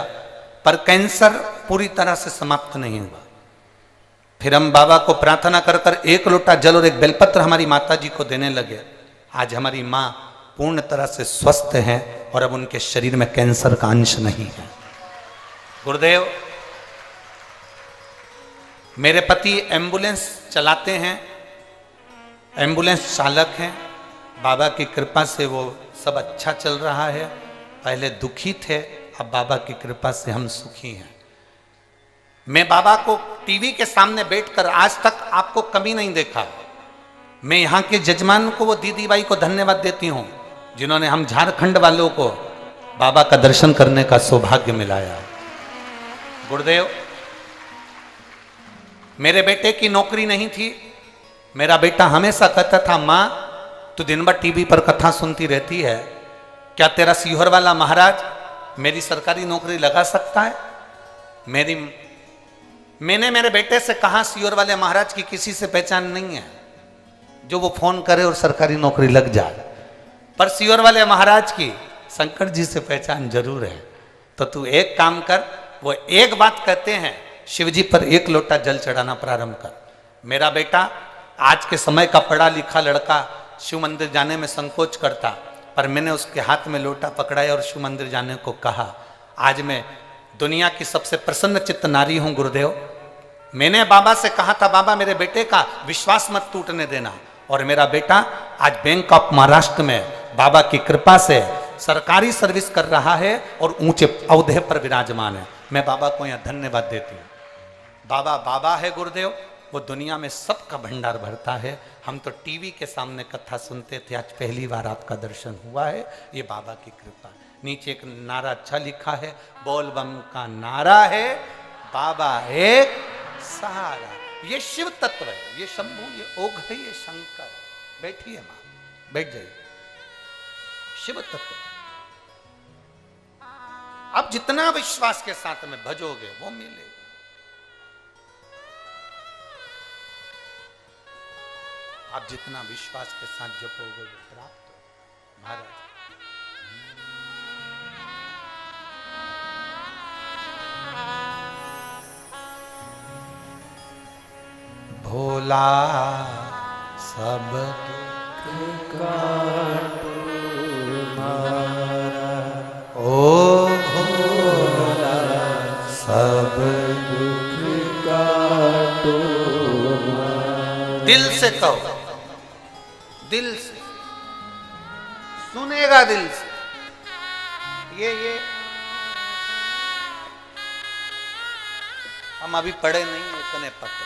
पर कैंसर पूरी तरह से समाप्त नहीं हुआ। फिर हम बाबा को प्रार्थना कर कर 1 लोटा जल और 1 बेलपत्र हमारी माता जी को देने लगे। आज हमारी माँ पूर्ण तरह से स्वस्थ हैं और अब उनके शरीर में कैंसर का अंश नहीं है। गुरुदेव, मेरे पति एम्बुलेंस चलाते हैं, एम्बुलेंस चालक हैं। बाबा की कृपा से वो सब अच्छा चल रहा है। पहले दुखी थे, अब बाबा की कृपा से हम सुखी हैं। मैं बाबा को टीवी के सामने बैठकर आज तक आपको कभी नहीं देखा। मैं यहाँ के जजमान को, वो दीदी बाई को धन्यवाद देती हूँ जिन्होंने हम झारखंड वालों को बाबा का दर्शन करने का सौभाग्य मिलाया। गुरुदेव, मेरे बेटे की नौकरी नहीं थी। मेरा बेटा हमेशा कहता था, माँ तू दिन भर टीवी पर कथा सुनती रहती है, क्या तेरा सीहोर वाला महाराज मेरी सरकारी नौकरी लगा सकता है? मैंने मेरे बेटे से कहा, सीहोर वाले महाराज की किसी से पहचान नहीं है जो वो फोन करे और सरकारी नौकरी लग जाए, पर सीहोर वाले महाराज की शंकर जी से पहचान जरूर है। तो तू एक काम कर, वो एक बात कहते हैं, शिव जी पर 1 लोटा जल चढ़ाना प्रारंभ कर। मेरा बेटा आज के समय का पढ़ा लिखा लड़का शिव मंदिर जाने में संकोच करता, पर मैंने उसके हाथ में लोटा पकड़ाया और शिव मंदिर जाने को कहा। आज मैं दुनिया की सबसे प्रसन्न चित्त नारी हूं। गुरुदेव, मैंने बाबा से कहा था, बाबा मेरे बेटे का विश्वास मत टूटने देना, और मेरा बेटा आज बैंक ऑफ महाराष्ट्र में बाबा की कृपा से सरकारी सर्विस कर रहा है और ऊंचे औहदे पर विराजमान है। मैं बाबा को यहाँ धन्यवाद देती हूँ। बाबा बाबा है गुरुदेव, वो दुनिया में सबका भंडार भरता है। हम तो टीवी के सामने कथा सुनते थे, आज पहली बार आपका दर्शन हुआ है, ये बाबा की कृपा। नीचे एक नारा अच्छा लिखा है, बोल बम का नारा है, बाबा एक सहारा। ये शिव तत्व है, ये शंभु, ये ओघ है, ये शंकर। बैठिए मां, बैठ जाइए। शिव तत्व। अब जितना विश्वास के साथ में भजोगे वो मिलेगा। आप जितना विश्वास के साथ जपोगे वो प्राप्त हो। महाराज भोला सब दुख काटो मारा, ओ भोला सब दुख काटो मारा। दिल से कहो, दिल से सुनेगा, दिल से। ये हम अभी पढ़े नहीं इतने पत्र,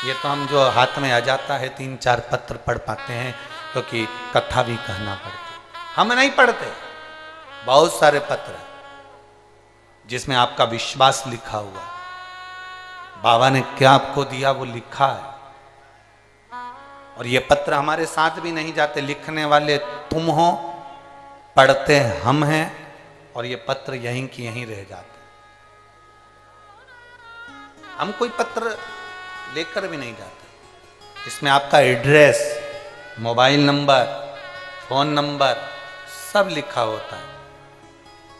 ये तो हम जो हाथ में आ जाता है 3-4 पत्र पढ़ पाते हैं, क्योंकि कथा भी कहना पड़ती। हम नहीं पढ़ते, बहुत सारे पत्र जिसमें आपका विश्वास लिखा हुआ, बाबा ने क्या आपको दिया वो लिखा है। और ये पत्र हमारे साथ भी नहीं जाते, लिखने वाले तुम हो, पढ़ते हम हैं, और ये पत्र यहीं की यहीं रह जाते। हम कोई पत्र लेकर भी नहीं जाते। इसमें आपका address, mobile number, phone number सब लिखा होता है।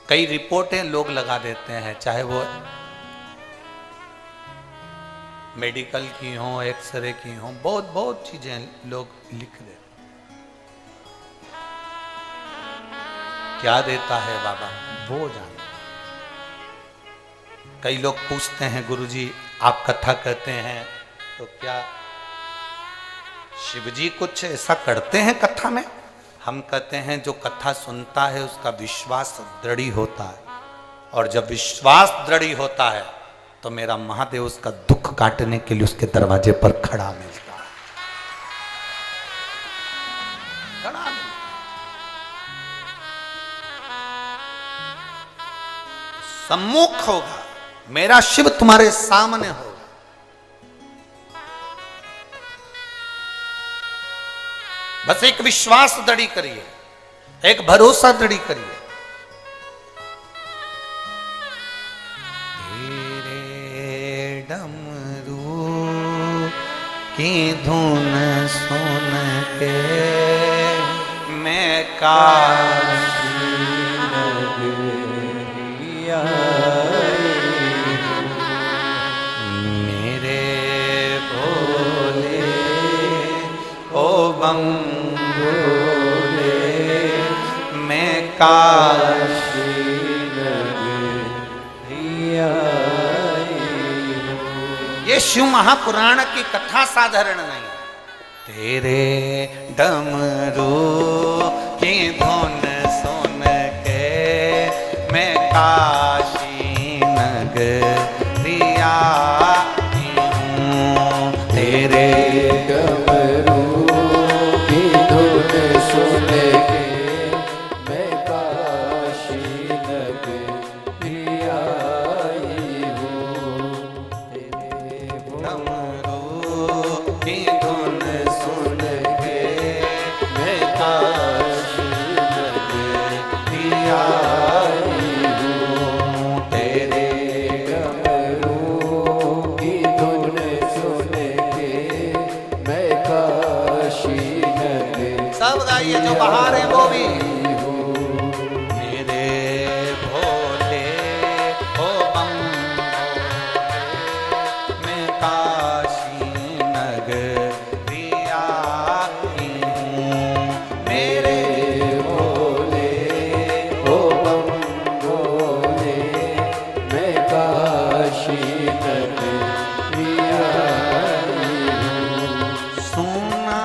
कई रिपोर्टें लोग लगा देते हैं, चाहे वो मेडिकल की हो, एक्सरे की हो, बहुत बहुत चीजें लोग लिख देते। क्या देता है बाबा वो जाने। कई लोग पूछते हैं गुरुजी आप कथा कहते हैं तो क्या शिवजी कुछ ऐसा करते हैं कथा में? हम कहते हैं जो कथा सुनता है उसका विश्वास दृढ़ होता है, और जब विश्वास दृढ़ होता है तो मेरा महादेव उसका दुख काटने के लिए उसके दरवाजे पर खड़ा मिलता है। खड़ा मिलता है। सम्मुख होगा, मेरा शिव तुम्हारे सामने होगा। बस एक विश्वास दृढ़ करिए, एक भरोसा दृढ़ करिए। तेरे डमरू की धुन सुन के मैं काशी नगरिया मेरे भोले ओ बम काशी ये शिव महापुराण की कथा साधारण नहीं। तेरे डमरू की धुन सुन के मैं काशी नगरिया हूँ। तेरे डमरू की धुन सुन के ये जो बाहर है वो भी मेरे भोले ओ बम मैं काशी नगरिया हूँ। मेरे भोले ओ बम भोले मैं काशी नगरिया सुना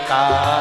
का